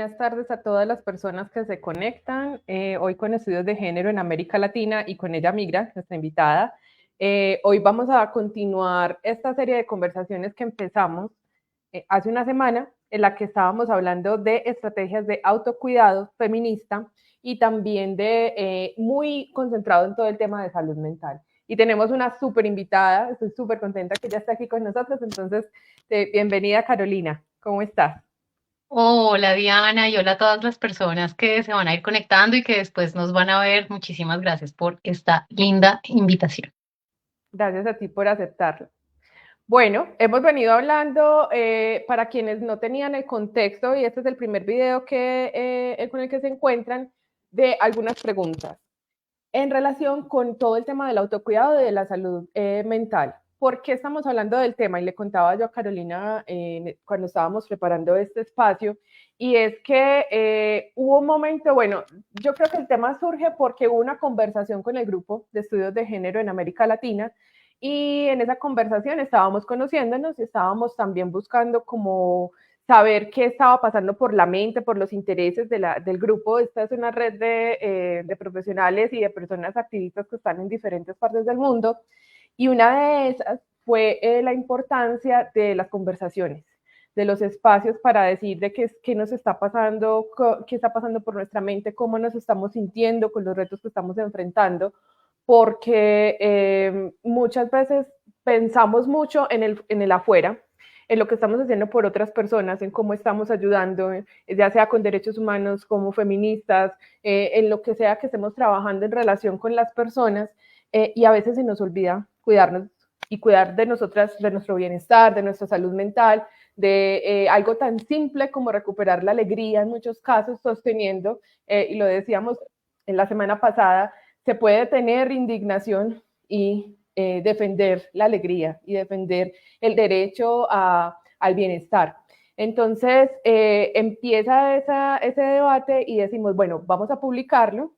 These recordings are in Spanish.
buenas tardes a todas las personas que se conectan hoy con Estudios de Género en América Latina y con ella Migra, nuestra invitada. Hoy vamos a continuar esta serie de conversaciones que empezamos hace una semana, en la que estábamos hablando de estrategias de autocuidado feminista y también de muy concentrado en todo el tema de salud mental. Y tenemos una súper invitada, estoy súper contenta que ya está aquí con nosotros, entonces bienvenida Carolina, ¿cómo estás? Hola Diana y hola a todas las personas que se van a ir conectando y que después nos van a ver. Muchísimas gracias por esta linda invitación. Gracias a ti por aceptarlo. Bueno, hemos venido hablando, para quienes no tenían el contexto, y este es el primer video con el que se encuentran, de algunas preguntas en relación con todo el tema del autocuidado y de la salud mental. ¿Por qué estamos hablando del tema? Y le contaba yo a Carolina cuando estábamos preparando este espacio, y es que hubo un momento, bueno, yo creo que el tema surge porque hubo una conversación con el grupo de estudios de género en América Latina, y en esa conversación estábamos conociéndonos y estábamos también buscando como saber qué estaba pasando por la mente, por los intereses del grupo. Esta es una red de profesionales y de personas activistas que están en diferentes partes del mundo, y una de esas fue la importancia de las conversaciones, de los espacios para decir de qué nos está pasando, qué está pasando por nuestra mente, cómo nos estamos sintiendo con los retos que estamos enfrentando, porque muchas veces pensamos mucho en el afuera, en lo que estamos haciendo por otras personas, en cómo estamos ayudando, ya sea con derechos humanos, como feministas, en lo que sea que estemos trabajando en relación con las personas, y a veces se nos olvida cuidarnos y cuidar de nosotras, de nuestro bienestar, de nuestra salud mental, de algo tan simple como recuperar la alegría en muchos casos, sosteniendo, y lo decíamos en la semana pasada, se puede tener indignación y defender la alegría y defender el derecho al bienestar. Entonces empieza ese debate y decimos, bueno, vamos a publicarlo,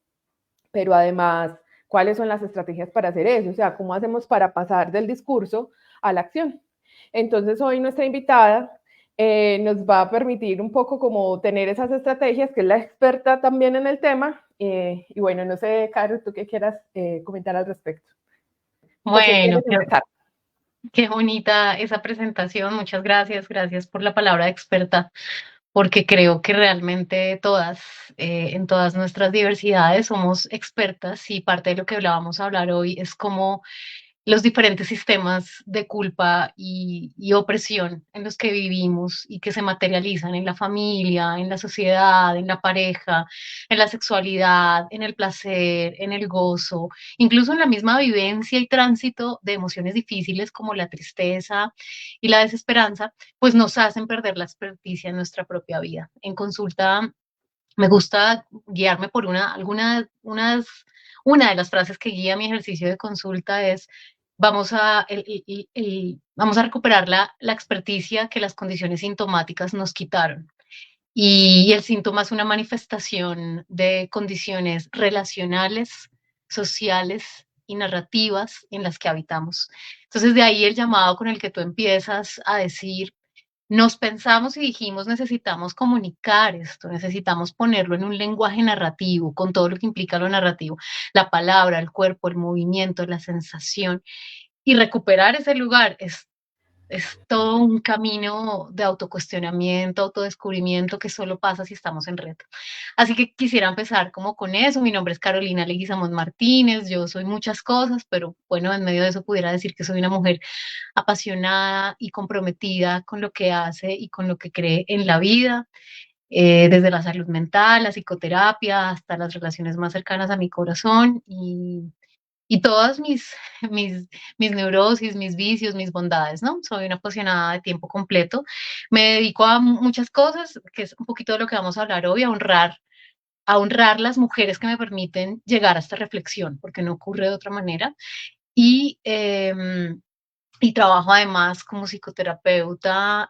pero además, ¿cuáles son las estrategias para hacer eso? O sea, ¿cómo hacemos para pasar del discurso a la acción? Entonces, hoy nuestra invitada nos va a permitir un poco como tener esas estrategias, que es la experta también en el tema. Y bueno, no sé, Caro, tú qué quieras comentar al respecto. ¿Por qué Bueno, quieres empezar? qué bonita esa presentación. Muchas gracias. Gracias por la palabra experta, porque creo que realmente todas, en todas nuestras diversidades, somos expertas y parte de lo que hablábamos a hablar hoy es cómo los diferentes sistemas de culpa y opresión en los que vivimos y que se materializan en la familia, en la sociedad, en la pareja, en la sexualidad, en el placer, en el gozo, incluso en la misma vivencia y tránsito de emociones difíciles como la tristeza y la desesperanza, pues nos hacen perder la experticia en nuestra propia vida. En consulta me gusta guiarme por una de las frases que guía mi ejercicio de consulta es, vamos a recuperar la experticia que las condiciones sintomáticas nos quitaron. Y el síntoma es una manifestación de condiciones relacionales, sociales y narrativas en las que habitamos. Entonces, de ahí el llamado con el que tú empiezas a decir, nos pensamos y dijimos, necesitamos comunicar esto, necesitamos ponerlo en un lenguaje narrativo, con todo lo que implica lo narrativo, la palabra, el cuerpo, el movimiento, la sensación, y recuperar ese lugar es todo un camino de autocuestionamiento, autodescubrimiento que solo pasa si estamos en reto. Así que quisiera empezar como con eso. Mi nombre es Carolina Leguizamón Martínez, yo soy muchas cosas, pero bueno, en medio de eso pudiera decir que soy una mujer apasionada y comprometida con lo que hace y con lo que cree en la vida, desde la salud mental, la psicoterapia, hasta las relaciones más cercanas a mi corazón y todas mis neurosis, mis vicios, mis bondades, ¿no? Soy una apasionada de tiempo completo. Me dedico a muchas cosas, que es un poquito de lo que vamos a hablar hoy, a honrar las mujeres que me permiten llegar a esta reflexión, porque no ocurre de otra manera. Y, eh, y trabajo además como psicoterapeuta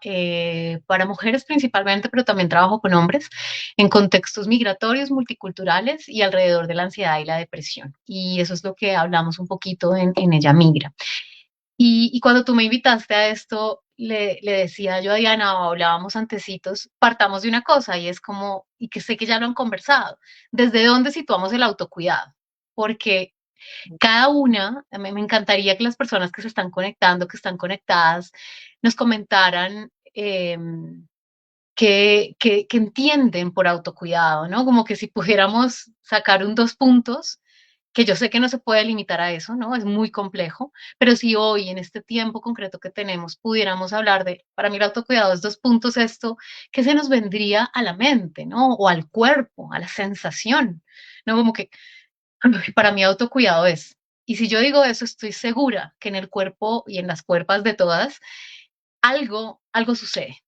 para mujeres principalmente, pero también trabajo con hombres en contextos migratorios, multiculturales y alrededor de la ansiedad y la depresión. Y eso es lo que hablamos un poquito en Ella Migra. Y cuando tú me invitaste a esto, le decía yo a Diana, o hablábamos antecitos, partamos de una cosa y es como, y que sé que ya lo han conversado, ¿desde dónde situamos el autocuidado? Porque cada una, a mí me encantaría que las personas que se están conectando, que están conectadas, nos comentaran qué entienden por autocuidado, ¿no? Como que si pudiéramos sacar un dos puntos, que yo sé que no se puede limitar a eso, ¿no? Es muy complejo, pero si hoy, en este tiempo concreto que tenemos, pudiéramos hablar de, para mí el autocuidado es dos puntos esto, ¿qué se nos vendría a la mente, ¿no? O al cuerpo, a la sensación, ¿no? Como que para mí autocuidado es, y si yo digo eso, estoy segura que en el cuerpo y en las cuerpas de todas, algo sucede.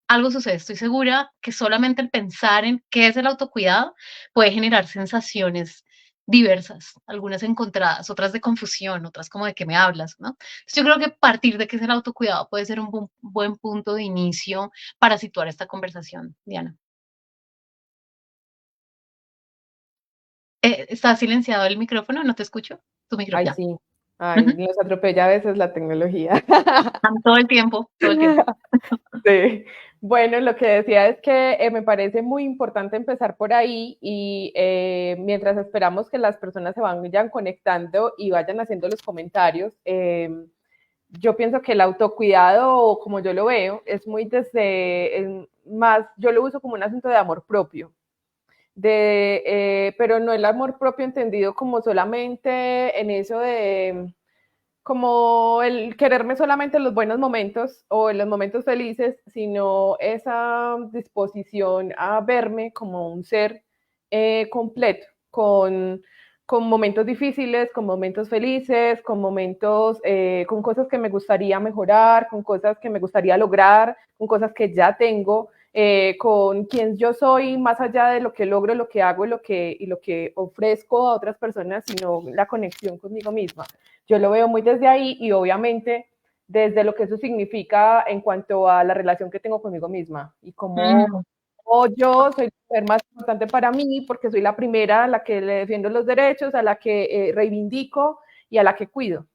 Algo sucede, estoy segura que solamente el pensar en qué es el autocuidado puede generar sensaciones diversas, algunas encontradas, otras de confusión, otras como de qué me hablas, ¿no? Entonces yo creo que partir de qué es el autocuidado puede ser un buen punto de inicio para situar esta conversación, Diana. ¿Está silenciado el micrófono? ¿No te escucho? Tu micrófono, Ay, ya. sí. Ay, nos atropella a veces la tecnología. Todo el tiempo, todo el tiempo. Sí. Bueno, lo que decía es que me parece muy importante empezar por ahí y mientras esperamos que las personas se vayan conectando y vayan haciendo los comentarios, yo pienso que el autocuidado, como yo lo veo, es muy más, yo lo uso como un asunto de amor propio, pero no el amor propio entendido como solamente en eso de como el quererme solamente en los buenos momentos o en los momentos felices, sino esa disposición a verme como un ser completo, con momentos difíciles, con momentos felices, con momentos, con cosas que me gustaría mejorar, con cosas que me gustaría lograr, con cosas que ya tengo, con quien yo soy, más allá de lo que logro, lo que hago y lo que ofrezco a otras personas, sino la conexión conmigo misma. Yo lo veo muy desde ahí y obviamente desde lo que eso significa en cuanto a la relación que tengo conmigo misma y Mm, cómo yo soy la mujer más importante para mí porque soy la primera a la que le defiendo los derechos, a la que reivindico y a la que cuido.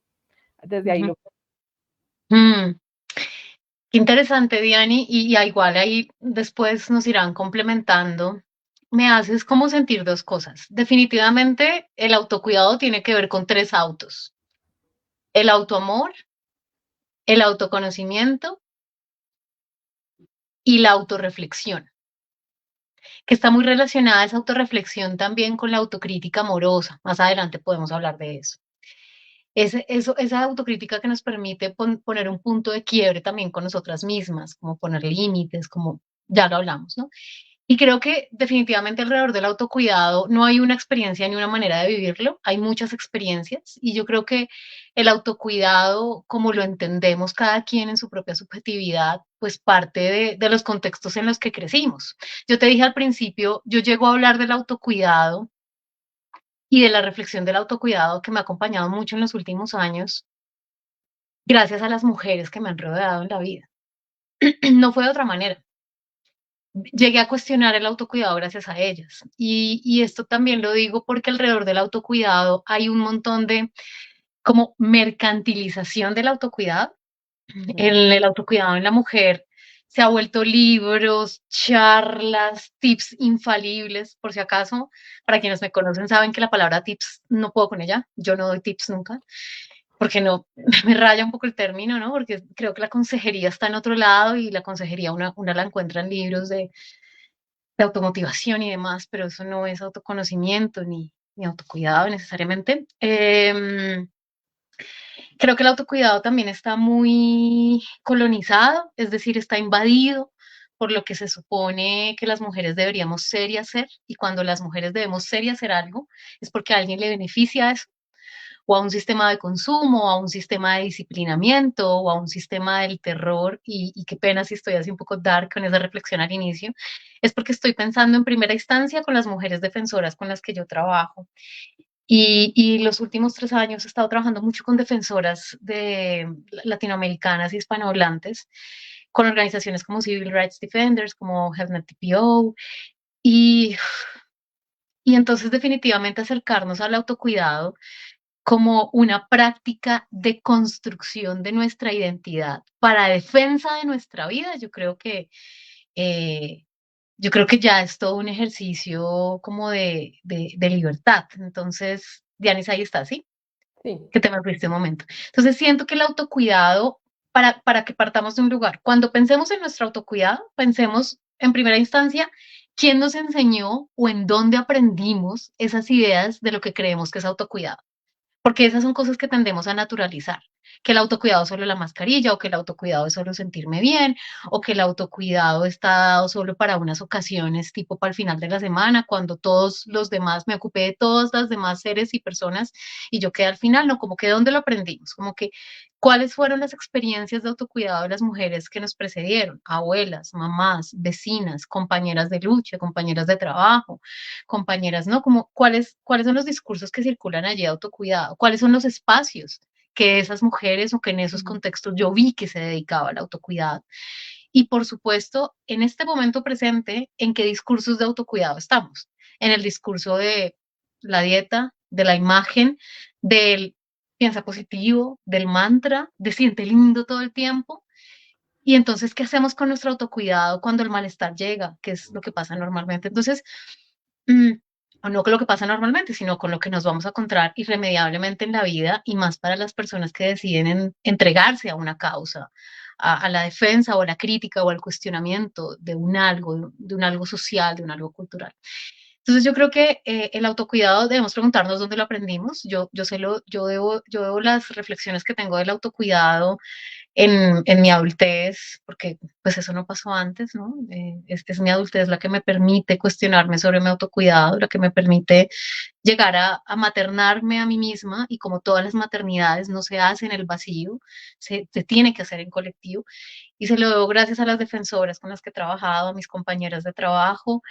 Desde ahí ujú. lo Mm. Qué interesante, Diani, y igual ahí después nos irán complementando. Me haces como sentir dos cosas. Definitivamente el autocuidado tiene que ver con tres autos. El autoamor, el autoconocimiento y la autorreflexión, que está muy relacionada esa autorreflexión también con la autocrítica amorosa. Más adelante podemos hablar de eso. Esa autocrítica que nos permite poner un punto de quiebre también con nosotras mismas, como poner límites, como ya lo hablamos, ¿no? Y creo que definitivamente alrededor del autocuidado no hay una experiencia ni una manera de vivirlo, hay muchas experiencias y yo creo que el autocuidado, como lo entendemos cada quien en su propia subjetividad, pues parte de los contextos en los que crecimos. Yo te dije al principio, yo llego a hablar del autocuidado y de la reflexión del autocuidado que me ha acompañado mucho en los últimos años, gracias a las mujeres que me han rodeado en la vida. No fue de otra manera. Llegué a cuestionar el autocuidado gracias a ellas. Y esto también lo digo porque alrededor del autocuidado hay un montón de como mercantilización del autocuidado. Ujú. El autocuidado en la mujer se ha vuelto libros, charlas, tips infalibles, por si acaso. Para quienes me conocen saben que la palabra tips no puedo con ella. Yo no doy tips nunca porque no, me raya un poco el término, ¿no? Porque creo que la consejería está en otro lado y la consejería una la encuentra en libros de automotivación y demás, pero eso no es autoconocimiento ni autocuidado necesariamente. Creo que el autocuidado también está muy colonizado, es decir, está invadido por lo que se supone que las mujeres deberíamos ser y hacer, y cuando las mujeres debemos ser y hacer algo, es porque a alguien le beneficia eso, o a un sistema de consumo, o a un sistema de disciplinamiento, o a un sistema del terror, y qué pena si estoy así un poco dark con esa reflexión al inicio, es porque estoy pensando en primera instancia con las mujeres defensoras con las que yo trabajo. Y los últimos 3 años he estado trabajando mucho con defensoras latinoamericanas y hispanohablantes, con organizaciones como Civil Rights Defenders, como HealthNet TPO, y, y entonces definitivamente acercarnos al autocuidado como una práctica de construcción de nuestra identidad para defensa de nuestra vida, eh, yo creo que ya es todo un ejercicio como de libertad. Entonces, Dianis, ahí está, ¿sí? Sí. Que te me fuiste un momento. Entonces, siento que el autocuidado, para que partamos de un lugar, cuando pensemos en nuestro autocuidado, pensemos en primera instancia, ¿quién nos enseñó o en dónde aprendimos esas ideas de lo que creemos que es autocuidado? Porque esas son cosas que tendemos a naturalizar, que el autocuidado es solo la mascarilla, o que el autocuidado es solo sentirme bien, o que el autocuidado está dado solo para unas ocasiones, tipo para el final de la semana, cuando todos los demás, me ocupé de todas las demás seres y personas y yo quedé al final, no, como que ¿dónde lo aprendimos? Como que ¿cuáles fueron las experiencias de autocuidado de las mujeres que nos precedieron? Abuelas, mamás, vecinas, compañeras de lucha, compañeras de trabajo, compañeras, ¿no? Como cuáles son los discursos que circulan allí de autocuidado, cuáles son los espacios que esas mujeres o que en esos contextos yo vi que se dedicaba al autocuidado. Y por supuesto, en este momento presente, ¿en qué discursos de autocuidado estamos? En el discurso de la dieta, de la imagen, del piensa positivo, del mantra, de siente lindo todo el tiempo. Y entonces, ¿qué hacemos con nuestro autocuidado cuando el malestar llega? ¿Qué es lo que pasa normalmente? Entonces, mm, o no con lo que pasa normalmente, sino con lo que nos vamos a encontrar irremediablemente en la vida y más para las personas que deciden entregarse a una causa, a la defensa o a la crítica o al cuestionamiento de un algo social, de un algo cultural. Entonces yo creo que el autocuidado debemos preguntarnos dónde lo aprendimos. Yo debo las reflexiones que tengo del autocuidado en mi adultez, porque pues eso no pasó antes, ¿no? Es mi adultez la que me permite cuestionarme sobre mi autocuidado, la que me permite llegar a maternarme a mí misma y como todas las maternidades no se hace en el vacío, se tiene que hacer en colectivo y se lo debo gracias a las defensoras con las que he trabajado, a mis compañeras de trabajo,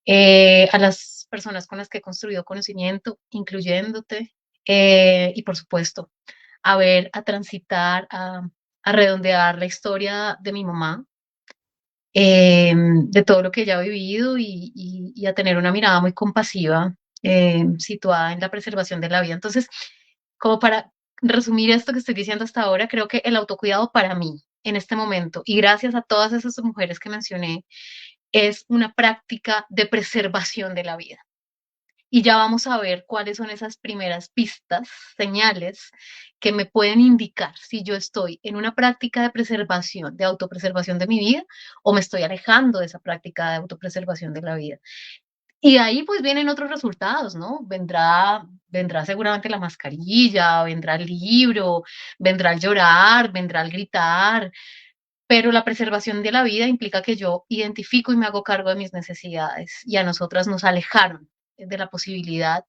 a las personas con las que he construido conocimiento, incluyéndote, y por supuesto a ver, a transitar, a redondear la historia de mi mamá, de todo lo que ella ha vivido y a tener una mirada muy compasiva, situada en la preservación de la vida. Entonces, como para resumir esto que estoy diciendo hasta ahora, creo que el autocuidado para mí, en este momento, y gracias a todas esas mujeres que mencioné, es una práctica de preservación de la vida. Y ya vamos a ver cuáles son esas primeras pistas, señales que me pueden indicar si yo estoy en una práctica de preservación, de autopreservación de mi vida, o me estoy alejando de esa práctica de autopreservación de la vida. Y de ahí pues vienen otros resultados, ¿no? Vendrá seguramente la mascarilla, vendrá el libro, vendrá el llorar, vendrá el gritar, pero la preservación de la vida implica que yo identifico y me hago cargo de mis necesidades y a nosotras nos alejaron de la posibilidad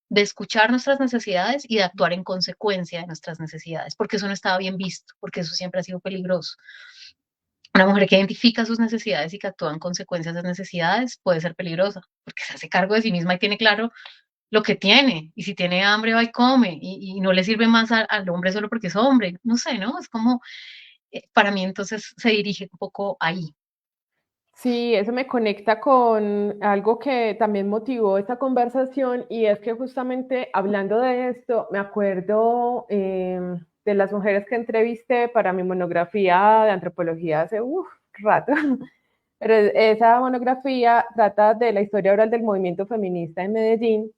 de escuchar nuestras necesidades y de actuar en consecuencia de nuestras necesidades, porque eso no estaba bien visto, porque eso siempre ha sido peligroso. Una mujer que identifica sus necesidades y que actúa en consecuencia de esas necesidades puede ser peligrosa, porque se hace cargo de sí misma y tiene claro lo que tiene, y si tiene hambre va y come, y no le sirve más al hombre solo porque es hombre, no sé, ¿no? Es como, para mí entonces se dirige un poco ahí. Sí, eso me conecta con algo que también motivó esta conversación y es que justamente hablando de esto, me acuerdo de las mujeres que entrevisté para mi monografía de antropología hace rato. Pero esa monografía trata de la historia oral del movimiento feminista en Medellín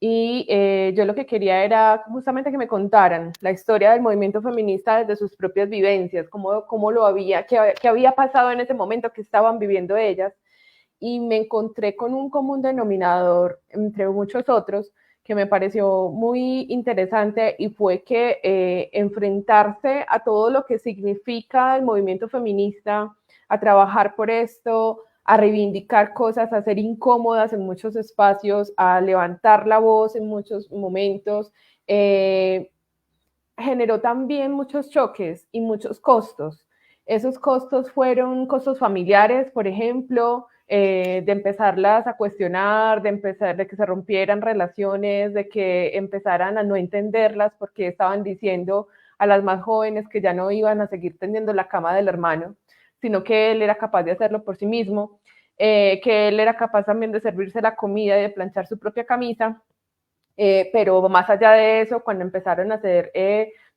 y yo lo que quería era justamente que me contaran la historia del movimiento feminista desde sus propias vivencias, cómo lo había, qué había pasado en ese momento, que estaban viviendo ellas. Y me encontré con un común denominador, entre muchos otros, que me pareció muy interesante y fue que enfrentarse a todo lo que significa el movimiento feminista, a trabajar por esto, a reivindicar cosas, a ser incómodas en muchos espacios, a levantar la voz en muchos momentos, generó también muchos choques y muchos costos. Esos costos fueron costos familiares, por ejemplo, de empezarlas a cuestionar, de que se rompieran relaciones, de que empezaran a no entenderlas porque estaban diciendo a las más jóvenes que ya no iban a seguir tendiendo la cama del hermano, sino que él era capaz de hacerlo por sí mismo, que él era capaz también de servirse la comida y de planchar su propia camisa. Pero más allá de eso, cuando empezaron a hacer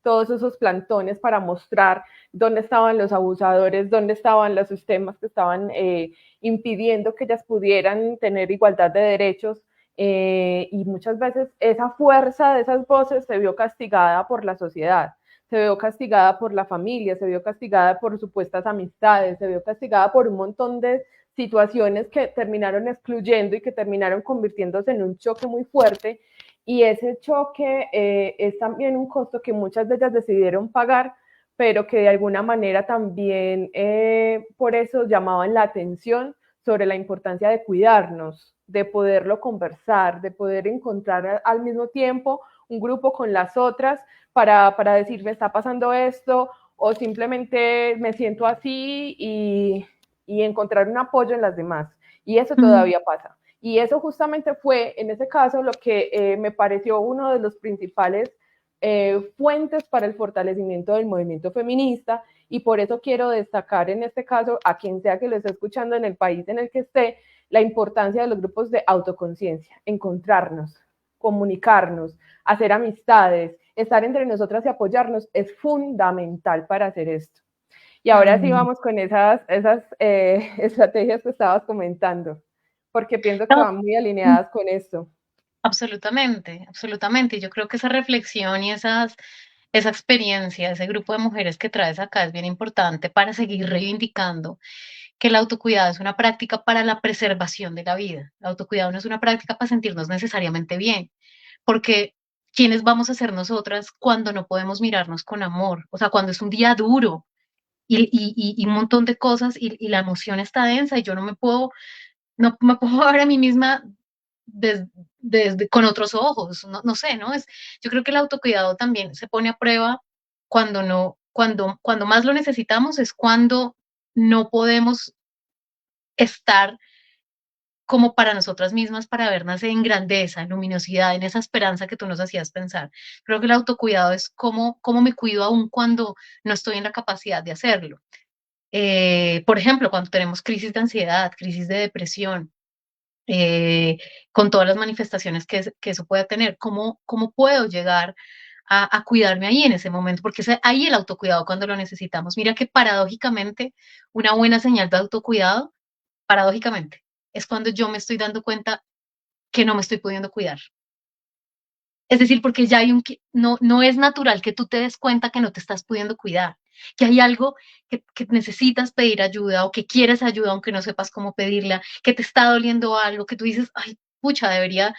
todos esos plantones para mostrar dónde estaban los abusadores, dónde estaban los sistemas que estaban impidiendo que ellas pudieran tener igualdad de derechos, y muchas veces esa fuerza de esas voces se vio castigada por la sociedad, se vio castigada por la familia, se vio castigada por supuestas amistades, se vio castigada por un montón de situaciones que terminaron excluyendo y que terminaron convirtiéndose en un choque muy fuerte, y ese choque es también un costo que muchas de ellas decidieron pagar, pero que de alguna manera también por eso llamaban la atención sobre la importancia de cuidarnos, de poderlo conversar, de poder encontrar al mismo tiempo un grupo con las otras para decir, me está pasando esto, o simplemente me siento así, y encontrar un apoyo en las demás. Y eso todavía pasa. Y eso justamente fue, en ese caso, lo que me pareció uno de los principales fuentes para el fortalecimiento del movimiento feminista, y por eso quiero destacar en este caso a quien sea que lo esté escuchando en el país en el que esté, la importancia de los grupos de autoconciencia, encontrarnos, comunicarnos, hacer amistades, estar entre nosotras y apoyarnos es fundamental para hacer esto. Y ahora sí vamos con esas estrategias que estabas comentando, porque pienso que No, van muy alineadas con esto. absolutamente, absolutamente. Yo creo que esa reflexión y esa experiencia, ese grupo de mujeres que traes acá es bien importante para seguir reivindicando que el autocuidado es una práctica para la preservación de la vida. El autocuidado no es una práctica para sentirnos necesariamente bien, porque ¿quiénes vamos a ser nosotras cuando no podemos mirarnos con amor? O sea, cuando es un día duro y un montón de cosas y la emoción está densa y yo no me puedo ver a mí misma desde, con otros ojos, no sé, ¿no? Yo creo que el autocuidado también se pone a prueba cuando más lo necesitamos es cuando no podemos estar como para nosotras mismas, para vernos en grandeza, en luminosidad, en esa esperanza que tú nos hacías pensar. Creo que el autocuidado es cómo me cuido aún cuando no estoy en la capacidad de hacerlo. Por ejemplo, cuando tenemos crisis de ansiedad, crisis de depresión, eh, con todas las manifestaciones que eso puede tener, ¿cómo puedo llegar a cuidarme ahí en ese momento? Porque es ahí el autocuidado cuando lo necesitamos. Mira que paradójicamente una buena señal de autocuidado, paradójicamente, es cuando yo me estoy dando cuenta que no me estoy pudiendo cuidar. Es decir, porque ya hay no es natural que tú te des cuenta que no te estás pudiendo cuidar, que hay algo que necesitas pedir ayuda o que quieres ayuda aunque no sepas cómo pedirla, que te está doliendo algo, que tú dices, ay, pucha, debería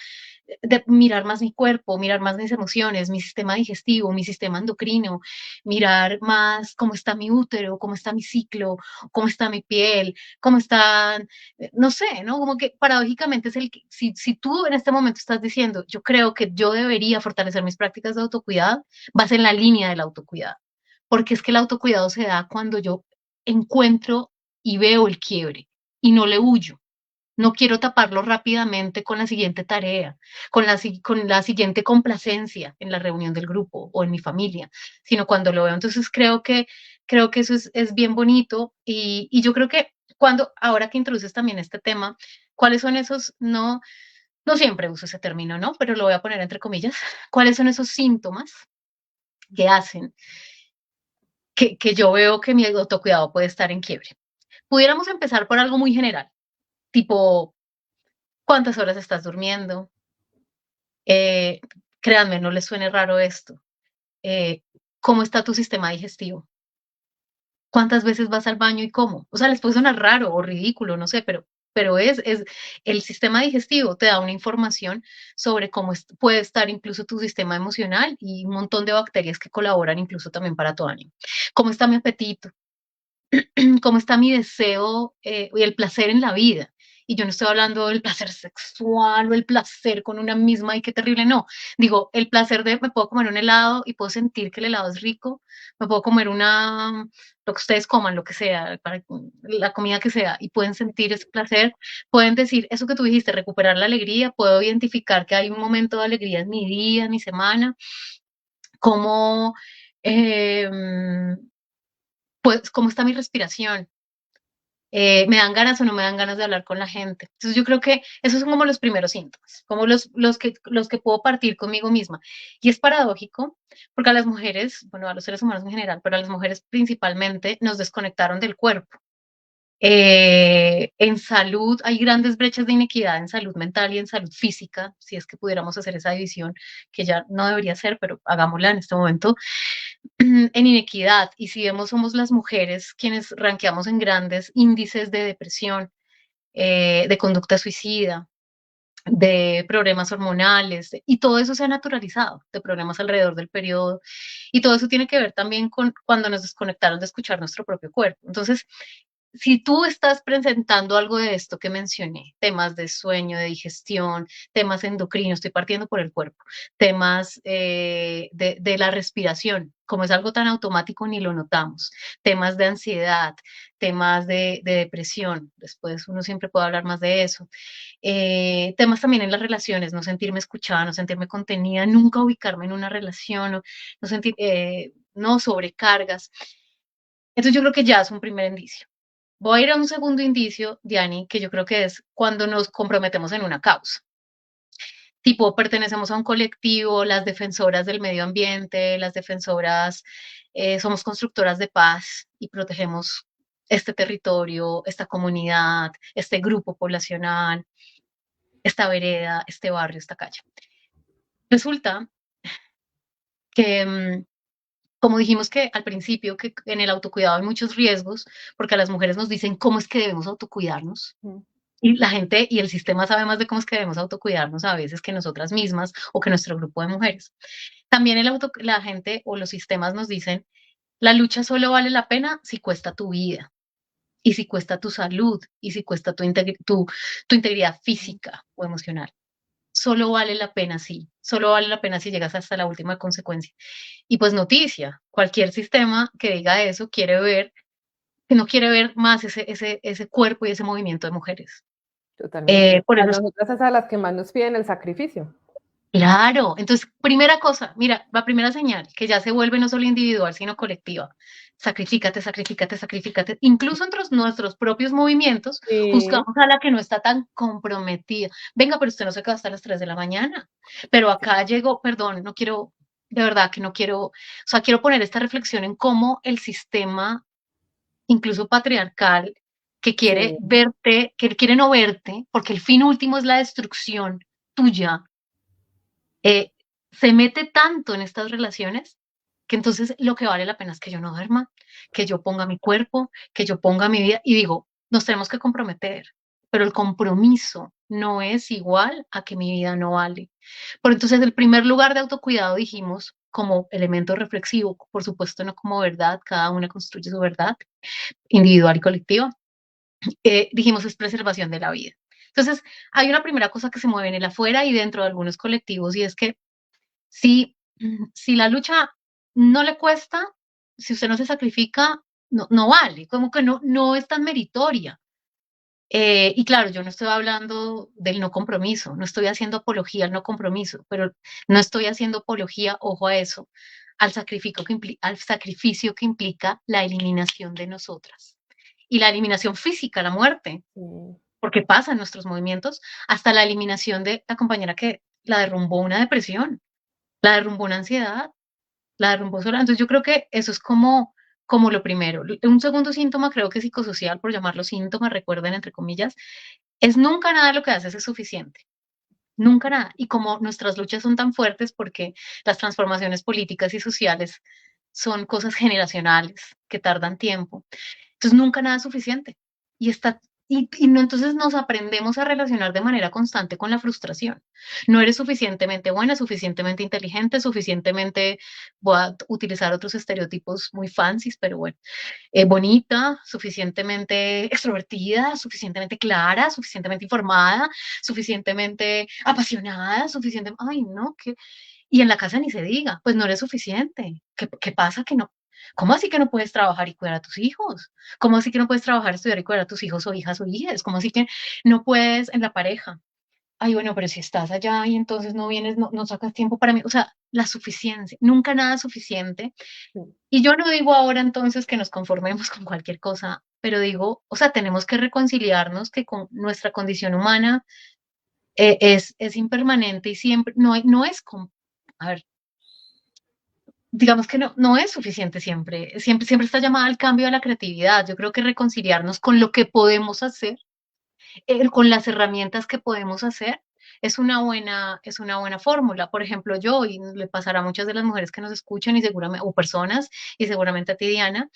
de mirar más mi cuerpo, mirar más mis emociones, mi sistema digestivo, mi sistema endocrino, mirar más cómo está mi útero, cómo está mi ciclo, cómo está mi piel, cómo están, no sé, ¿no? Como que paradójicamente es si tú en este momento estás diciendo, yo creo que yo debería fortalecer mis prácticas de autocuidado, vas en la línea del autocuidado, porque es que el autocuidado se da cuando yo encuentro y veo el quiebre y no le huyo. No quiero taparlo rápidamente con la siguiente tarea, con la siguiente complacencia en la reunión del grupo o en mi familia, sino cuando lo veo. Entonces creo que eso es bien bonito y yo creo que ahora que introduces también este tema, ¿cuáles son esos, no siempre uso ese término, ¿no? Pero lo voy a poner entre comillas, ¿cuáles son esos síntomas que hacen que yo veo que mi autocuidado puede estar en quiebre? Pudiéramos empezar por algo muy general, tipo, ¿cuántas horas estás durmiendo? Eh, Créanme, no les suene raro esto. Eh, ¿Cómo está tu sistema digestivo? ¿Cuántas veces vas al baño y cómo? O sea, les puede sonar raro o ridículo, no sé, pero es el sistema digestivo te da una información sobre cómo puede estar incluso tu sistema emocional y un montón de bacterias que colaboran incluso también para tu ánimo. ¿Cómo está mi apetito? ¿Cómo está mi deseo y el placer en la vida? Y yo no estoy hablando del placer sexual o el placer con una misma y qué terrible, no. Digo, el placer de me puedo comer un helado y puedo sentir que el helado es rico, me puedo comer lo que ustedes coman, lo que sea, para la comida que sea, y pueden sentir ese placer, pueden decir eso que tú dijiste, recuperar la alegría, puedo identificar que hay un momento de alegría en mi día, en mi semana, cómo, eh, pues, cómo está mi respiración. me dan ganas o no me dan ganas de hablar con la gente. Entonces yo creo que esos son como los primeros síntomas, como los que puedo partir conmigo misma. Y es paradójico porque a las mujeres, bueno, a los seres humanos en general, pero a las mujeres principalmente nos desconectaron del cuerpo. En salud hay grandes brechas de inequidad en salud mental y en salud física, si es que pudiéramos hacer esa división, que ya no debería ser, pero hagámosla en este momento, en inequidad. Y si vemos, somos las mujeres quienes ranqueamos en grandes índices de depresión, de conducta suicida, de problemas hormonales, y todo eso se ha naturalizado, de problemas alrededor del periodo, y todo eso tiene que ver también con cuando nos desconectaron de escuchar nuestro propio cuerpo. Entonces, si tú estás presentando algo de esto que mencioné, temas de sueño, de digestión, temas endocrinos, estoy partiendo por el cuerpo, temas de la respiración, como es algo tan automático ni lo notamos, temas de ansiedad, temas de depresión, después uno siempre puede hablar más de eso, temas también en las relaciones, no sentirme escuchada, no sentirme contenida, nunca ubicarme en una relación, no sentir, no sobrecargas. Entonces yo creo que ya es un primer indicio. Voy a ir a un segundo indicio, Diani, que yo creo que es cuando nos comprometemos en una causa. Tipo, pertenecemos a un colectivo, las defensoras del medio ambiente, las defensoras, somos constructoras de paz y protegemos este territorio, esta comunidad, este grupo poblacional, esta vereda, este barrio, esta calle. Resulta que, como dijimos que al principio, que en el autocuidado hay muchos riesgos, porque a las mujeres nos dicen cómo es que debemos autocuidarnos. Mm. Y la gente y el sistema sabe más de cómo es que debemos autocuidarnos a veces que nosotras mismas o que nuestro grupo de mujeres. También la gente o los sistemas nos dicen, la lucha solo vale la pena si cuesta tu vida y si cuesta tu salud y si cuesta tu integridad física o emocional. Solo vale la pena si, solo vale la pena si llegas hasta la última consecuencia. Y pues noticia, cualquier sistema que diga eso quiere ver, que no quiere ver más ese cuerpo y ese movimiento de mujeres. Totalmente. Por A eso es nosotras es a las que más nos piden el sacrificio. claro. Entonces, primera cosa, mira, la primera señal, que ya se vuelve no solo individual, sino colectiva. Sacrifícate, sacrifícate, sacrifícate. Incluso entre nuestros propios movimientos, Sí, juzgamos a la que no está tan comprometida. Venga, pero usted no se quedó hasta las 3 de la mañana. Pero acá llegó, perdón, no quiero, de verdad que no quiero, o sea, quiero poner esta reflexión en cómo el sistema, incluso patriarcal, que quiere sí, verte, que quiere no verte, porque el fin último es la destrucción tuya, eh, se mete tanto en estas relaciones que entonces lo que vale la pena es que yo no duerma, que yo ponga mi cuerpo, que yo ponga mi vida y digo, nos tenemos que comprometer, pero el compromiso no es igual a que mi vida no vale. Por entonces, el primer lugar de autocuidado dijimos como elemento reflexivo, por supuesto no como verdad, cada una construye su verdad individual y colectiva, dijimos es preservación de la vida. Entonces, hay una primera cosa que se mueve en el afuera y dentro de algunos colectivos y es que si la lucha no le cuesta, si usted no se sacrifica, no vale, como que no es tan meritoria. Y claro, yo no estoy hablando del no compromiso, no estoy haciendo apología al no compromiso, pero no estoy haciendo apología, ojo a eso, al sacrificio que implica la eliminación de nosotras. Y la eliminación física, la muerte, sí. porque pasa en nuestros movimientos, hasta la eliminación de la compañera que la derrumbó una depresión, la derrumbó una ansiedad, la derrumbó sola. Entonces yo creo que eso es como lo primero. Un segundo síntoma, creo que psicosocial, por llamarlo síntoma, recuerden entre comillas, es nunca nada lo que haces es suficiente. Nunca nada. Y como nuestras luchas son tan fuertes porque las transformaciones políticas y sociales son cosas generacionales que tardan tiempo, entonces nunca nada es suficiente. Y está y no, entonces nos aprendemos a relacionar de manera constante con la frustración. No eres suficientemente buena, suficientemente inteligente, suficientemente, voy a utilizar otros estereotipos muy fancies, pero bueno, bonita, suficientemente extrovertida, suficientemente clara, suficientemente informada, suficientemente apasionada, suficiente, ay, no, que, y en la casa ni se diga, pues no eres suficiente. ¿Qué pasa que no? ¿Cómo así que no puedes trabajar y cuidar a tus hijos? ¿Cómo así que no puedes trabajar, estudiar y cuidar a tus hijos o hijas o hijas? ¿Cómo así que no puedes en la pareja? Ay, bueno, pero si estás allá y entonces no vienes, no sacas tiempo para mí. O sea, la suficiencia, nunca nada suficiente. Sí. Y yo no digo ahora entonces que nos conformemos con cualquier cosa, pero digo, o sea, tenemos que reconciliarnos que con nuestra condición humana es impermanente y siempre, no es, a ver, digamos que no es suficiente siempre. Siempre está llamada al cambio, a la creatividad. Yo creo que reconciliarnos con lo que podemos hacer, con las herramientas que podemos hacer, es una buena fórmula. Por ejemplo, yo, y le pasará a muchas de las mujeres que nos escuchan y seguramente, o personas, y seguramente a ti, Diana,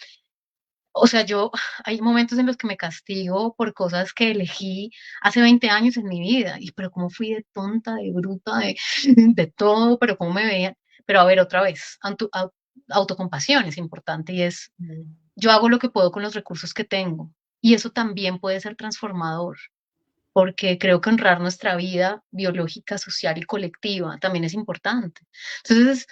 o sea, yo, hay momentos en los que me castigo por cosas que elegí hace 20 años en mi vida, y pero cómo fui de tonta, de bruta, de todo, pero cómo me veían. Pero a ver, otra vez, autocompasión es importante y es, yo hago lo que puedo con los recursos que tengo, y eso también puede ser transformador, porque creo que honrar nuestra vida biológica, social y colectiva también es importante. Entonces,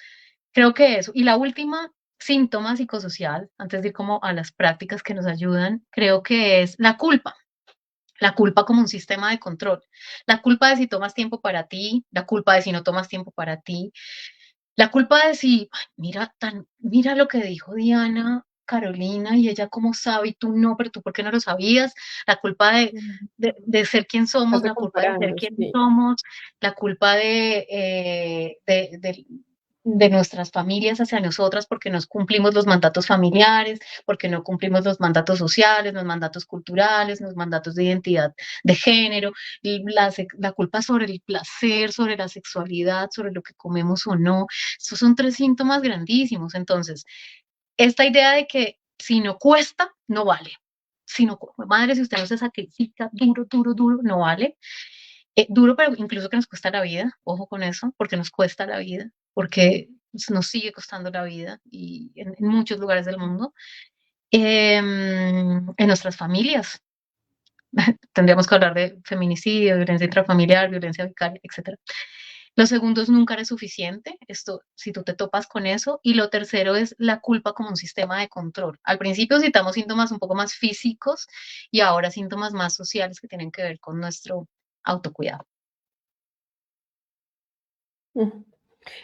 creo que eso. Y la última, síntoma psicosocial, antes de ir como a las prácticas que nos ayudan, creo que es la culpa. La culpa como un sistema de control. La culpa de si tomas tiempo para ti, la culpa de si no tomas tiempo para ti, la culpa de si, ay, mira lo que dijo Diana, Carolina, y ella cómo sabe, y tú no, pero tú por qué no lo sabías, la culpa de ser quien somos, Estás la culpa de ser comparando, quien sí. somos, la culpa de nuestras familias hacia nosotras porque no cumplimos los mandatos familiares, porque no cumplimos los mandatos sociales, los mandatos culturales, los mandatos de identidad de género, y la culpa sobre el placer, sobre la sexualidad, sobre lo que comemos o no. Estos son tres síntomas grandísimos. Entonces, esta idea de que si no cuesta, no vale. Si no, madre, si usted no se sacrifica duro, duro, duro, no vale. Duro, pero incluso que nos cuesta la vida, ojo con eso, porque nos cuesta la vida, porque nos sigue costando la vida y en muchos lugares del mundo. En nuestras familias, tendríamos que hablar de feminicidio, violencia intrafamiliar, violencia vicaria, etcétera. Lo segundo es nunca eres suficiente, esto, si tú te topas con eso. Y lo tercero es la culpa como un sistema de control. Al principio citamos síntomas un poco más físicos y ahora síntomas más sociales que tienen que ver con nuestro autocuidado. Mm.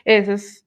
Eso es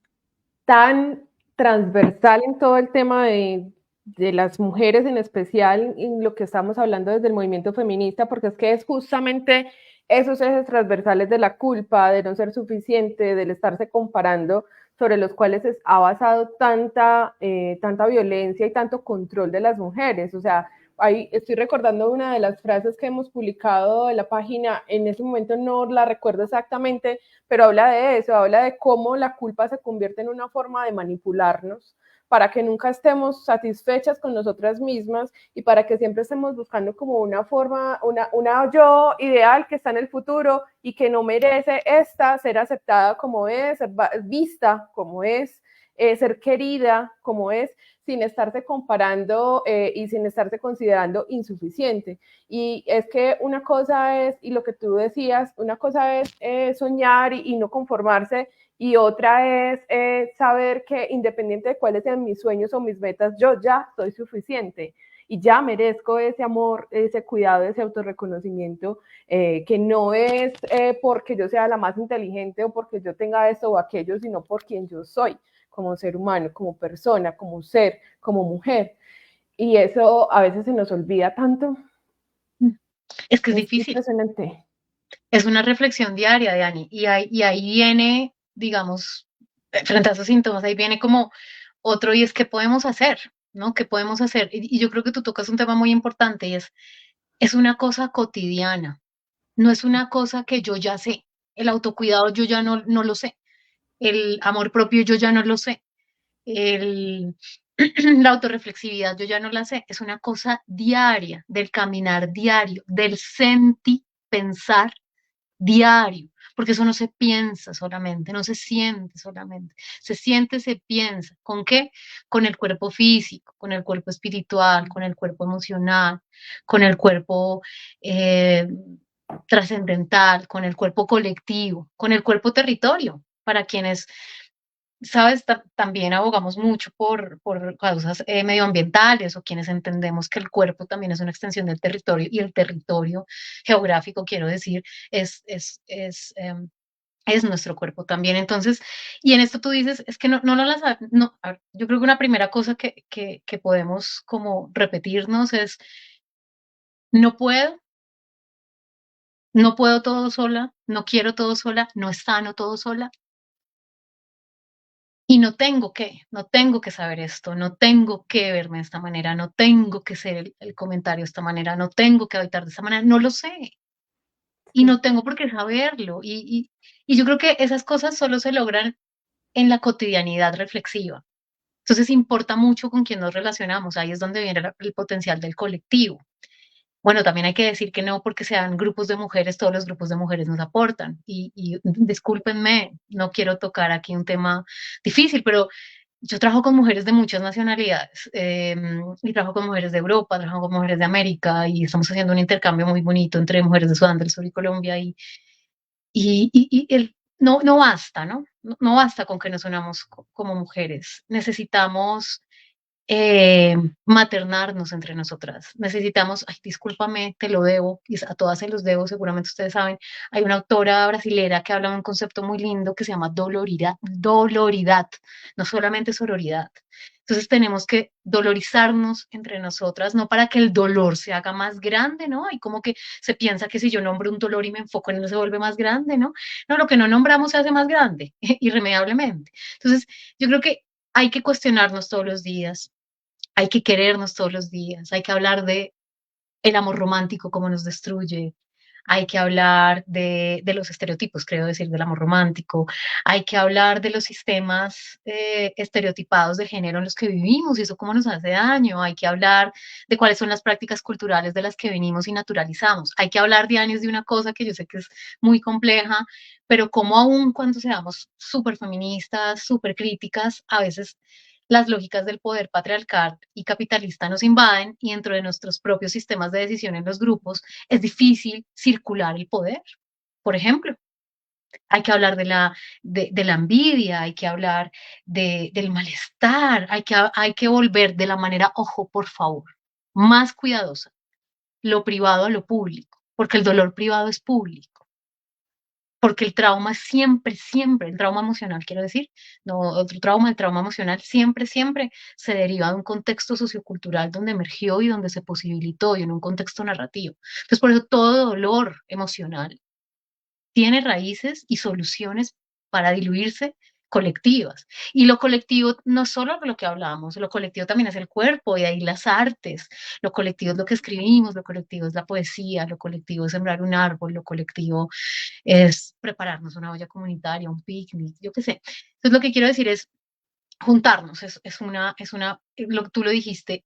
tan transversal en todo el tema de las mujeres en especial, en lo que estamos hablando desde el movimiento feminista, porque es que es justamente esos ejes transversales de la culpa, de no ser suficiente, del estarse comparando, sobre los cuales ha basado tanta violencia y tanto control de las mujeres. O sea, ahí estoy recordando una de las frases que hemos publicado en la página, en ese momento no la recuerdo exactamente, pero habla de eso, habla de cómo la culpa se convierte en una forma de manipularnos para que nunca estemos satisfechas con nosotras mismas y para que siempre estemos buscando como una forma, una yo ideal que está en el futuro y que no merece ser aceptada como es, ser vista como es, ser querida como es, sin estarse comparando y sin estarse considerando insuficiente. Y es que una cosa es, y lo que tú decías, una cosa es soñar y no conformarse, y otra es saber que independiente de cuáles sean mis sueños o mis metas, yo ya soy suficiente y ya merezco ese amor, ese cuidado, ese autorreconocimiento, que no es porque yo sea la más inteligente o porque yo tenga esto o aquello, sino por quien yo soy como ser humano, como persona, como ser, como mujer. Y eso a veces se nos olvida tanto. Es que es Es difícil. impresionante. Es una reflexión diaria, Dani, y ahí viene, digamos, frente a esos síntomas, ahí viene como otro, y es qué podemos hacer, ¿no? ¿Qué podemos hacer? Y yo creo que tú tocas un tema muy importante y es una cosa cotidiana, no es una cosa que yo ya sé. El autocuidado yo ya no lo sé, el amor propio yo ya no lo sé, el, la autorreflexividad yo ya no la sé, es una cosa diaria, del caminar diario, del sentir, pensar diario, porque eso no se piensa solamente, no se siente solamente, se siente, se piensa. ¿Con qué? Con el cuerpo físico, con el cuerpo espiritual, con el cuerpo emocional, con el cuerpo eh, trascendental, con el cuerpo colectivo, con el cuerpo territorio, para quienes sabes, también abogamos mucho por causas medioambientales o quienes entendemos que el cuerpo también es una extensión del territorio y el territorio geográfico, quiero decir, es nuestro cuerpo también. Entonces, y en esto tú dices, es que no, a ver, yo creo que una primera cosa que podemos como repetirnos es no puedo, no puedo todo sola, no quiero todo sola, no es sano todo sola. Y no tengo que saber esto, no tengo que verme de esta manera, no tengo que ser el comentario de esta manera, no tengo que habitar de esta manera, no lo sé. Y Sí, no tengo por qué saberlo. Y yo creo que esas cosas solo se logran en la cotidianidad reflexiva. Entonces importa mucho con quién nos relacionamos, ahí es donde viene el potencial del colectivo. Bueno, también hay que decir que no porque sean grupos de mujeres, todos los grupos de mujeres nos aportan. Y discúlpenme, no quiero tocar aquí un tema difícil, pero yo trabajo con mujeres de muchas nacionalidades y trabajo con mujeres de Europa, trabajo con mujeres de América y estamos haciendo un intercambio muy bonito entre mujeres de Sudán del Sur y Colombia no, no basta, ¿no? No, no basta con que nos unamos como mujeres. Necesitamos maternarnos entre nosotras. Necesitamos, ay, discúlpame, te lo debo, y a todas se los debo, seguramente ustedes saben, hay una autora brasilera que habla de un concepto muy lindo que se llama doloridad, doloridad, no solamente sororidad. Entonces tenemos que dolorizarnos entre nosotras, no para que el dolor se haga más grande, ¿no? Y como que se piensa que si yo nombro un dolor y me enfoco en él se vuelve más grande, ¿no? No, lo que no nombramos se hace más grande, irremediablemente. Entonces, yo creo que hay que cuestionarnos todos los días, hay que querernos todos los días, hay que hablar de el amor romántico, cómo nos destruye, hay que hablar de los estereotipos, creo decir, del amor romántico, hay que hablar de los sistemas estereotipados de género en los que vivimos y eso cómo nos hace daño, hay que hablar de cuáles son las prácticas culturales de las que venimos y naturalizamos, hay que hablar, Dianis, de una cosa que yo sé que es muy compleja, pero como aún cuando seamos súper feministas, súper críticas, a veces las lógicas del poder patriarcal y capitalista nos invaden y dentro de nuestros propios sistemas de decisión en los grupos es difícil circular el poder. Por ejemplo, hay que hablar de la envidia, hay que hablar del malestar, hay que volver de la manera, ojo, por favor, más cuidadosa, lo privado a lo público, porque el dolor privado es público. Porque el trauma siempre, siempre, el trauma emocional, quiero decir, no otro trauma, el trauma emocional siempre, siempre se deriva de un contexto sociocultural donde emergió y donde se posibilitó y en un contexto narrativo. Entonces, por eso todo dolor emocional tiene raíces y soluciones para diluirse colectivas. Y lo colectivo no es solo lo que hablamos, lo colectivo también es el cuerpo y ahí las artes, lo colectivo es lo que escribimos, lo colectivo es la poesía, lo colectivo es sembrar un árbol, lo colectivo es prepararnos una olla comunitaria, un picnic, yo qué sé. Entonces lo que quiero decir es juntarnos, tú lo dijiste,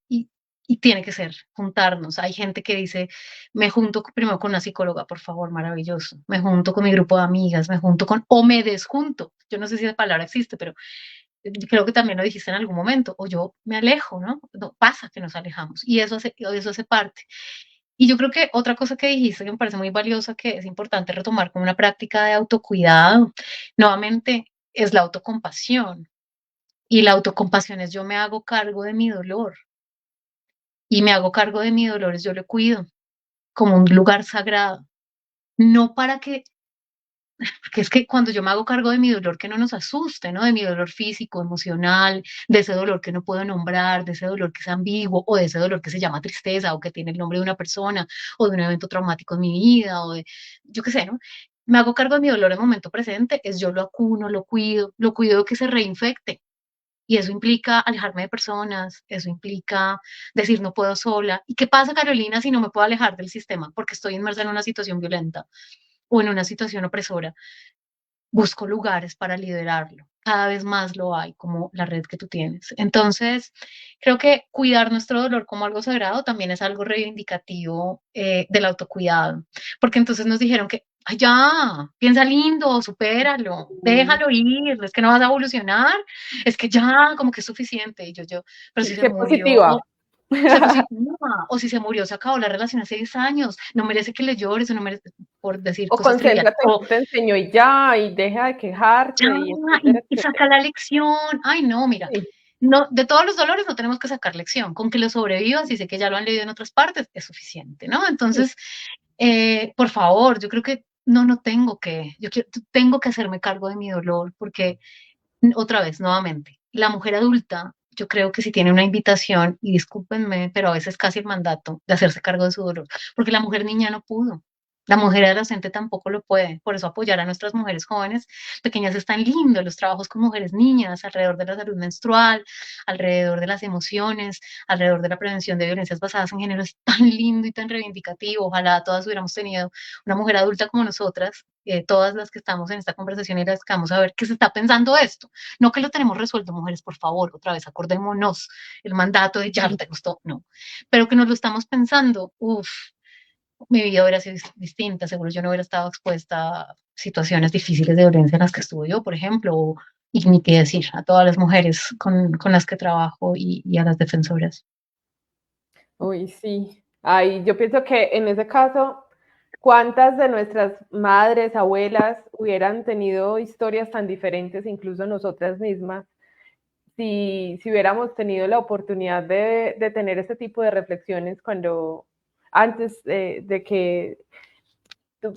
y tiene que ser juntarnos. Hay gente que dice, me junto primero con una psicóloga, por favor, maravilloso. Me junto con mi grupo de amigas, me junto con, o me desjunto. Yo no sé si esa palabra existe, pero creo que también lo dijiste en algún momento, o yo me alejo, ¿no? No pasa que nos alejamos, y eso hace parte. Y yo creo que otra cosa que dijiste que me parece muy valiosa, que es importante retomar como una práctica de autocuidado, nuevamente, es la autocompasión. Y la autocompasión es yo me hago cargo de mi dolor. Y me hago cargo de mi dolor, es yo lo cuido como un lugar sagrado. No para que, porque es que cuando yo me hago cargo de mi dolor, que no nos asuste, ¿no? De mi dolor físico, emocional, de ese dolor que no puedo nombrar, de ese dolor que es ambiguo, o de ese dolor que se llama tristeza, o que tiene el nombre de una persona, o de un evento traumático en mi vida, o de, yo qué sé, ¿no? Me hago cargo de mi dolor en el momento presente, es yo lo acuno, lo cuido de que se reinfecte. Y eso implica alejarme de personas, eso implica decir no puedo sola. ¿Y qué pasa, Carolina, si no me puedo alejar del sistema porque estoy inmersa en una situación violenta o en una situación opresora? Busco lugares para liderarlo. Cada vez más lo hay, como la red que tú tienes. Entonces, creo que cuidar nuestro dolor como algo sagrado también es algo reivindicativo del autocuidado, porque entonces nos dijeron que, "Ay, ya, piensa lindo, supéralo, sí. déjalo ir, es que no vas a evolucionar, es que ya, como que es suficiente". Y pero si se Qué murió, positiva. se positiva, o si se murió, se acabó la relación hace 10 años, no merece que le llores, o no merece, por decir O cosas triviales, concéntrate en que te enseño y ya, y deja de ya, quejarte, y etcétera, y etcétera. saca la lección. Ay, no, mira, Sí, no, de todos los dolores no tenemos que sacar lección. Con que lo sobrevivas y sé que ya lo han leído en otras partes, es suficiente, ¿no? sí, Entonces, por favor, yo creo que no tengo que, tengo que hacerme cargo de mi dolor, porque otra vez, nuevamente, la mujer adulta yo creo que sí tiene una invitación, y discúlpenme, pero a veces casi el mandato de hacerse cargo de su dolor, porque la mujer niña no pudo. La mujer adolescente tampoco lo puede. Por eso apoyar a nuestras mujeres jóvenes, pequeñas, es tan lindo. Los trabajos con mujeres niñas alrededor de la salud menstrual, alrededor de las emociones, alrededor de la prevención de violencias basadas en género es tan lindo y tan reivindicativo. Ojalá todas hubiéramos tenido una mujer adulta como nosotras, todas las que estamos en esta conversación y las que vamos a ver qué se está pensando esto. No que lo tenemos resuelto, mujeres, por favor, otra vez acordémonos el mandato de ya no te gustó, no, pero que nos lo estamos pensando, uff, mi vida hubiera sido distinta, seguro yo no hubiera estado expuesta a situaciones difíciles de violencia en las que estuve yo, por ejemplo, y ni qué decir, a todas las mujeres con las que trabajo y a las defensoras. Uy, sí. Ay, yo pienso que en ese caso, ¿cuántas de nuestras madres, abuelas hubieran tenido historias tan diferentes, incluso nosotras mismas, si hubiéramos tenido la oportunidad de tener este tipo de reflexiones cuando antes de que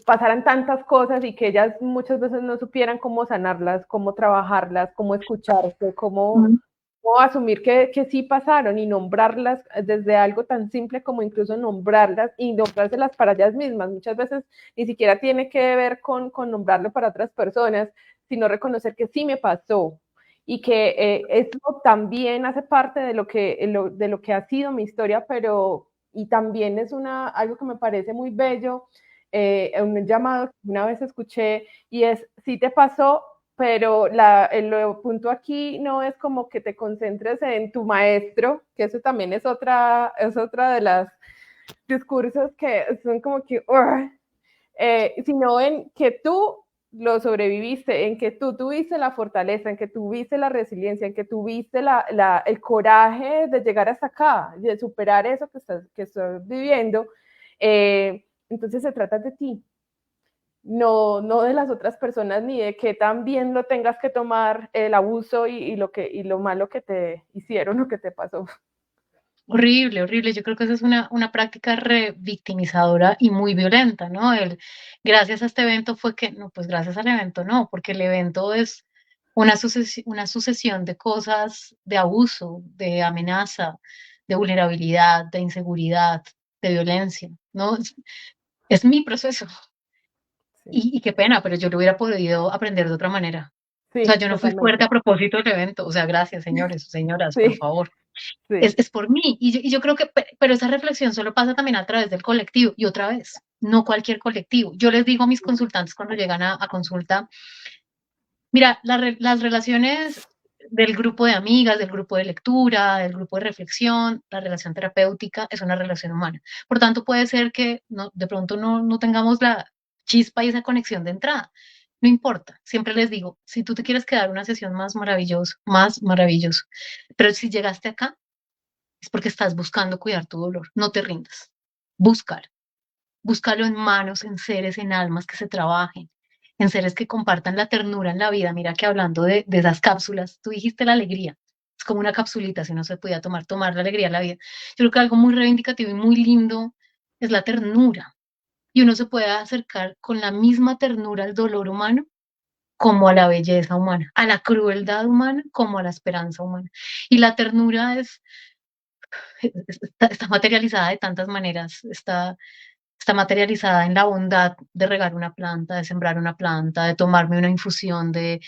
pasaran tantas cosas y que ellas muchas veces no supieran cómo sanarlas, cómo trabajarlas, cómo escucharse, cómo asumir que sí pasaron y nombrarlas desde algo tan simple como incluso nombrarlas y nombrárselas para ellas mismas. Muchas veces ni siquiera tiene que ver con nombrarlo para otras personas, sino reconocer que sí me pasó y que esto también hace parte de lo que ha sido mi historia, pero y también es algo que me parece muy bello, un llamado que una vez escuché y es, sí te pasó, pero el punto aquí no es como que te concentres en tu maestro, que eso también es otra de las discursos que son como que, sino en que tú lo sobreviviste, en que tú tuviste la fortaleza, en que tuviste la resiliencia, en que tuviste el coraje de llegar hasta acá, de superar eso que estás viviendo. Entonces se trata de ti, no de las otras personas ni de que también lo tengas que tomar el abuso y lo malo que te hicieron o que te pasó. Horrible, horrible. Yo creo que esa es una práctica revictimizadora y muy violenta, ¿no? Gracias a este evento fue que, no, pues gracias al evento no, porque el evento es una sucesión de cosas, de abuso, de amenaza, de vulnerabilidad, de inseguridad, de violencia, ¿no? Es mi proceso. Sí, Y qué pena, pero yo lo hubiera podido aprender de otra manera. O sea, sí, yo no fui fuerte totalmente. a propósito del evento. O sea, gracias, señores, señoras, por Sí, favor. sí. Es por mí. Y yo creo que, pero esa reflexión solo pasa también a través del colectivo. Y otra vez, no cualquier colectivo. Yo les digo a mis consultantes cuando llegan a consulta, mira, las relaciones del grupo de amigas, del grupo de lectura, del grupo de reflexión, la relación terapéutica es una relación humana. Por tanto, puede ser que no, de pronto no tengamos la chispa y esa conexión de entrada. No importa, siempre les digo, si tú te quieres quedar una sesión más maravilloso, pero si llegaste acá, es porque estás buscando cuidar tu dolor. No te rindas. Búscalo. Búscalo en manos, en seres, en almas que se trabajen, en seres que compartan la ternura en la vida. Mira que hablando de esas cápsulas, tú dijiste la alegría. Es como una capsulita, si no se podía tomar la alegría en la vida. Yo creo que algo muy reivindicativo y muy lindo es la ternura. Y uno se puede acercar con la misma ternura al dolor humano como a la belleza humana, a la crueldad humana como a la esperanza humana. Y la ternura está materializada de tantas maneras, está materializada en la bondad de regar una planta, de sembrar una planta, de tomarme una infusión de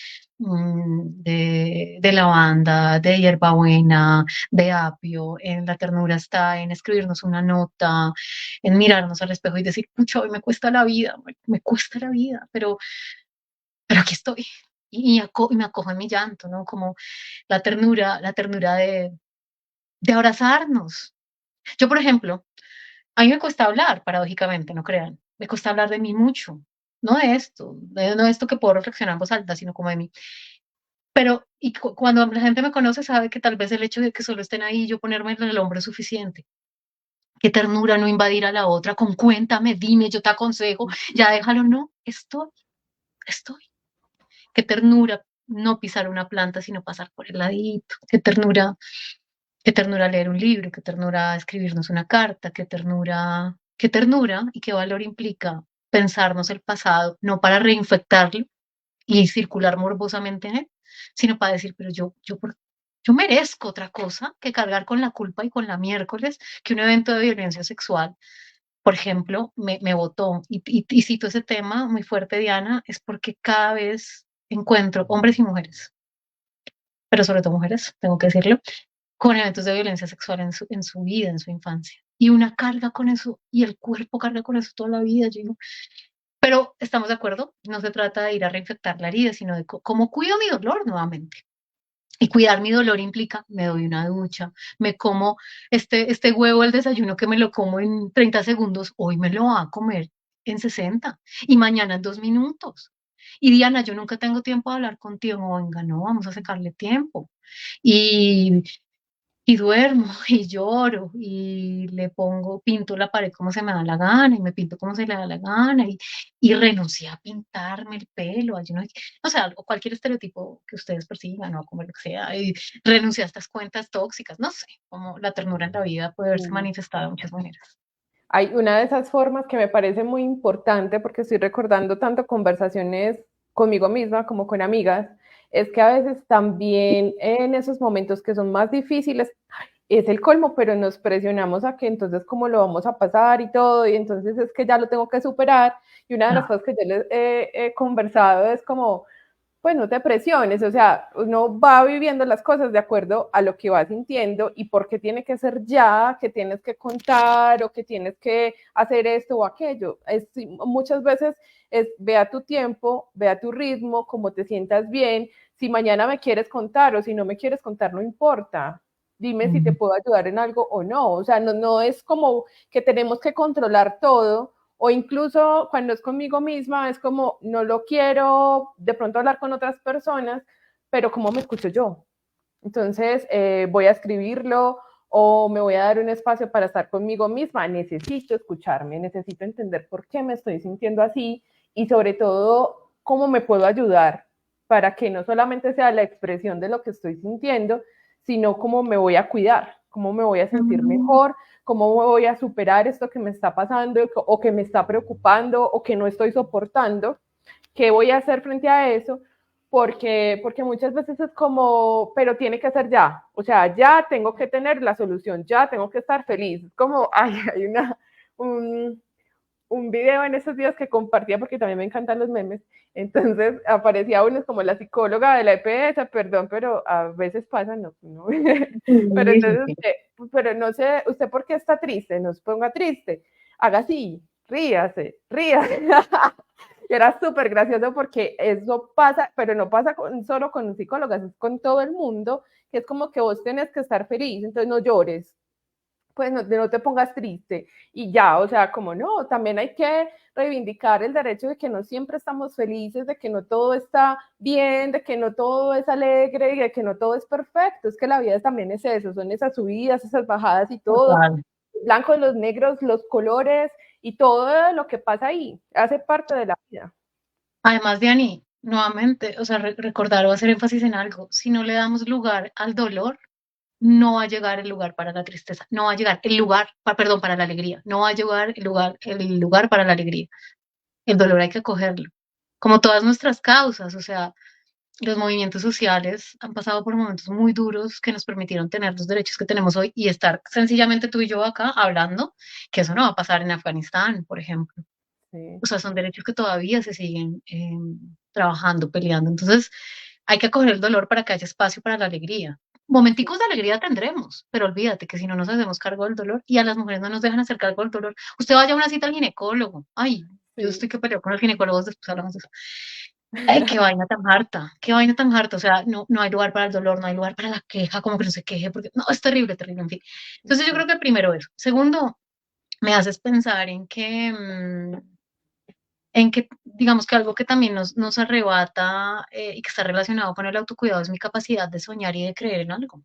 lavanda, de hierbabuena, de apio. En la ternura está en escribirnos una nota, en mirarnos al espejo y decir, pucha, hoy me cuesta la vida, me cuesta la vida, pero aquí estoy. Y me acojo en mi llanto, ¿no? Como la ternura de abrazarnos. Yo, por ejemplo, a mí me cuesta hablar, paradójicamente, no crean. Me cuesta hablar de mí mucho. No de esto que puedo reflexionar en voz alta, sino como de mí. Pero cuando la gente me conoce, sabe que tal vez el hecho de que solo estén ahí y yo ponerme en el hombro es suficiente. Qué ternura no invadir a la otra con cuéntame, dime, yo te aconsejo, ya déjalo, no, estoy. Qué ternura no pisar una planta, sino pasar por el ladito. Qué ternura leer un libro, qué ternura escribirnos una carta, qué ternura y qué valor implica pensarnos el pasado, no para reinfectarlo y circular morbosamente en él, sino para decir, pero yo, Yo merezco otra cosa que cargar con la culpa y con la miércoles que un evento de violencia sexual, por ejemplo, me botó. Y cito ese tema muy fuerte, Diana, es porque cada vez encuentro hombres y mujeres, pero sobre todo mujeres, tengo que decirlo, con eventos de violencia sexual en su vida, en su infancia. Y una carga con eso, y el cuerpo carga con eso toda la vida. Yo digo, pero estamos de acuerdo, no se trata de ir a reinfectar la herida, sino de cómo cuido mi dolor nuevamente. Y cuidar mi dolor implica, me doy una ducha, me como este huevo, el desayuno que me lo como en 30 segundos, hoy me lo va a comer en 60 y mañana en 2 minutos. Y Diana, yo nunca tengo tiempo de hablar contigo, venga, no, vamos a sacarle tiempo. Y y duermo y lloro y le pongo, pinto la pared como se me da la gana y me pinto como se le da la gana y renuncié a pintarme el pelo, yo no, o sea, o cualquier estereotipo que ustedes persigan o como lo que sea, y renuncié a estas cuentas tóxicas, no sé, como la ternura en la vida puede verse Mm. manifestada de muchas maneras. Hay una de esas formas que me parece muy importante porque estoy recordando tanto conversaciones conmigo misma como con amigas, es que a veces también en esos momentos que son más difíciles es el colmo, pero nos presionamos a que entonces cómo lo vamos a pasar y todo, y entonces es que ya lo tengo que superar. Y una de las No. cosas que yo les he conversado es como, pues no te presiones, o sea, uno va viviendo las cosas de acuerdo a lo que va sintiendo y por qué tiene que ser ya, que tienes que contar o que tienes que hacer esto o aquello. Muchas veces es ve a tu tiempo, ve a tu ritmo, como te sientas bien. Si mañana me quieres contar o si no me quieres contar, no importa. Dime si te Mm. puedo ayudar en algo o no. O sea, no es como que tenemos que controlar todo o incluso cuando es conmigo misma, es como, no lo quiero de pronto hablar con otras personas, pero ¿cómo me escucho yo? Entonces, voy a escribirlo o me voy a dar un espacio para estar conmigo misma. Necesito escucharme, necesito entender por qué me estoy sintiendo así y sobre todo, cómo me puedo ayudar para que no solamente sea la expresión de lo que estoy sintiendo, sino cómo me voy a cuidar, cómo me voy a sentir Mm. mejor, cómo voy a superar esto que me está pasando o que me está preocupando o que no estoy soportando, qué voy a hacer frente a eso, porque muchas veces es como, pero tiene que ser ya, o sea, ya tengo que tener la solución, ya tengo que estar feliz, es como, ay, hay un, un video en esos días que compartía porque también me encantan los memes. Entonces aparecía uno como la psicóloga de la EPS, perdón, pero a veces pasa, no. Pero Sí, sí, entonces sí. pero no sé, usted por qué está triste, no se ponga triste, haga así, ríase, ríase. Y era súper gracioso porque eso pasa, pero no pasa solo con psicólogas, es con todo el mundo, que es como que vos tenés que estar feliz, entonces no llores, pues no te pongas triste y ya, o sea, como no, también hay que reivindicar el derecho de que no siempre estamos felices, de que no todo está bien, de que no todo es alegre y de que no todo es perfecto, es que la vida también es eso, son esas subidas, esas bajadas y todo, Total. los blancos, los negros, los colores y todo lo que pasa ahí, hace parte de la vida. Además, Diani, nuevamente, o sea, recordar o hacer énfasis en algo, si no le damos lugar al dolor, no va a llegar el lugar para la tristeza, no va a llegar el lugar, perdón, para la alegría, no va a llegar el lugar para la alegría. El dolor hay que cogerlo. Como todas nuestras causas, o sea, los movimientos sociales han pasado por momentos muy duros que nos permitieron tener los derechos que tenemos hoy y estar sencillamente tú y yo acá hablando, que eso no va a pasar en Afganistán, por ejemplo. Sí. O sea, son derechos que todavía se siguen trabajando, peleando. Entonces, hay que acoger el dolor para que haya espacio para la alegría. Momenticos de alegría tendremos, pero olvídate que si no nos hacemos cargo del dolor y a las mujeres no nos dejan hacer cargo del dolor, usted vaya a una cita al ginecólogo. Ay, yo Sí. estoy que peleo con los ginecólogos, después hablamos de eso. Ay, qué vaina tan harta, qué vaina tan harta. O sea, no hay lugar para el dolor, no hay lugar para la queja, como que no se queje, porque no, es terrible, terrible, en fin. Entonces, yo Sí. creo que primero eso. Segundo, me haces pensar en que, digamos que algo que también nos arrebata y que está relacionado con el autocuidado es mi capacidad de soñar y de creer en algo.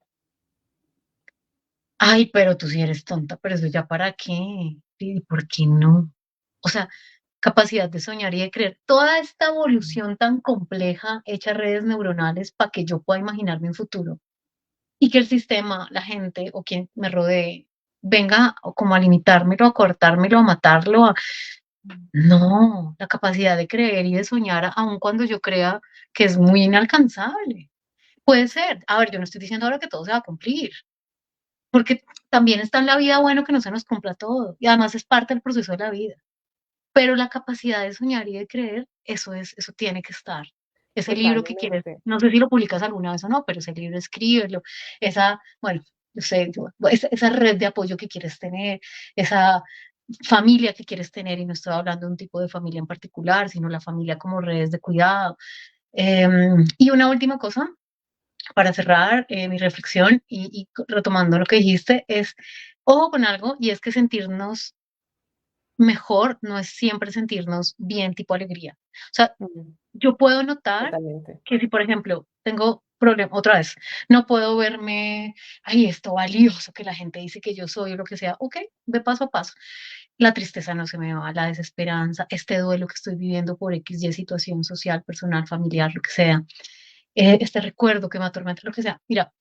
Ay, pero tú sí eres tonta, pero eso ya para qué, ¿y por qué no? O sea, capacidad de soñar y de creer. Toda esta evolución tan compleja hecha redes neuronales para que yo pueda imaginarme un futuro y que el sistema, la gente o quien me rodee venga o como a limitármelo, a cortármelo, a matarlo, no, la capacidad de creer y de soñar, aun cuando yo crea que es muy inalcanzable. Puede ser. A ver, yo no estoy diciendo ahora que todo se va a cumplir, porque también está en la vida bueno que no se nos cumpla todo, y además es parte del proceso de la vida. Pero la capacidad de soñar y de creer, eso tiene que estar. Ese libro que quieres, Totalmente. no sé si lo publicas alguna vez o no, pero ese libro escríbelo, bueno, no sé, esa red de apoyo que quieres tener, esa familia que quieres tener, y no estoy hablando de un tipo de familia en particular, sino la familia como redes de cuidado. Y una última cosa, para cerrar mi reflexión y retomando lo que dijiste, es, ojo con algo, y es que sentirnos mejor no es siempre sentirnos bien, tipo alegría. O sea, Mm, yo puedo notar totalmente. que si, por ejemplo, tengo problema, otra vez, no puedo verme, ay, esto valioso que la gente dice que yo soy o lo que sea, ok, de paso a paso. La tristeza no se me va, la desesperanza, este duelo que estoy viviendo por X, Y situación social, personal, familiar, lo que sea, este recuerdo que me atormenta, lo que sea. Mira,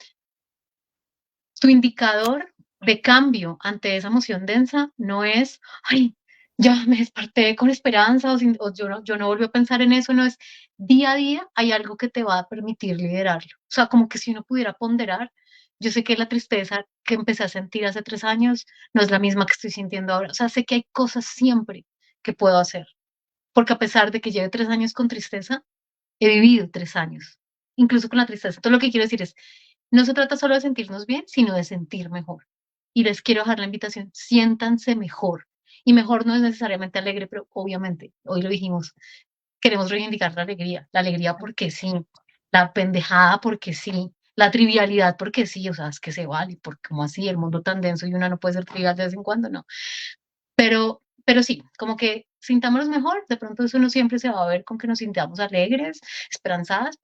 tu indicador de cambio ante esa emoción densa no es, ay, ya me desperté con esperanza o yo no volví a pensar en eso, no es día a día hay algo que te va a permitir liderarlo. O sea, como que si uno pudiera ponderar, yo sé que la tristeza que empecé a sentir hace 3 años no es la misma que estoy sintiendo ahora. O sea, sé que hay cosas siempre que puedo hacer, porque a pesar de que lleve 3 años con tristeza, he vivido 3 años, incluso con la tristeza. Entonces lo que quiero decir es, no se trata solo de sentirnos bien, sino de sentir mejor. Y les quiero dejar la invitación, siéntanse mejor. Y mejor no es necesariamente alegre, pero obviamente, hoy lo dijimos, queremos reivindicar la alegría porque sí, la pendejada porque sí, la trivialidad porque sí, o sea, es que se vale, porque como así, el mundo tan denso y una no puede ser trivial de vez en cuando, no. Pero sí, como que sintámonos mejor, de pronto eso no siempre se va a ver con que nos sintamos alegres, esperanzadas,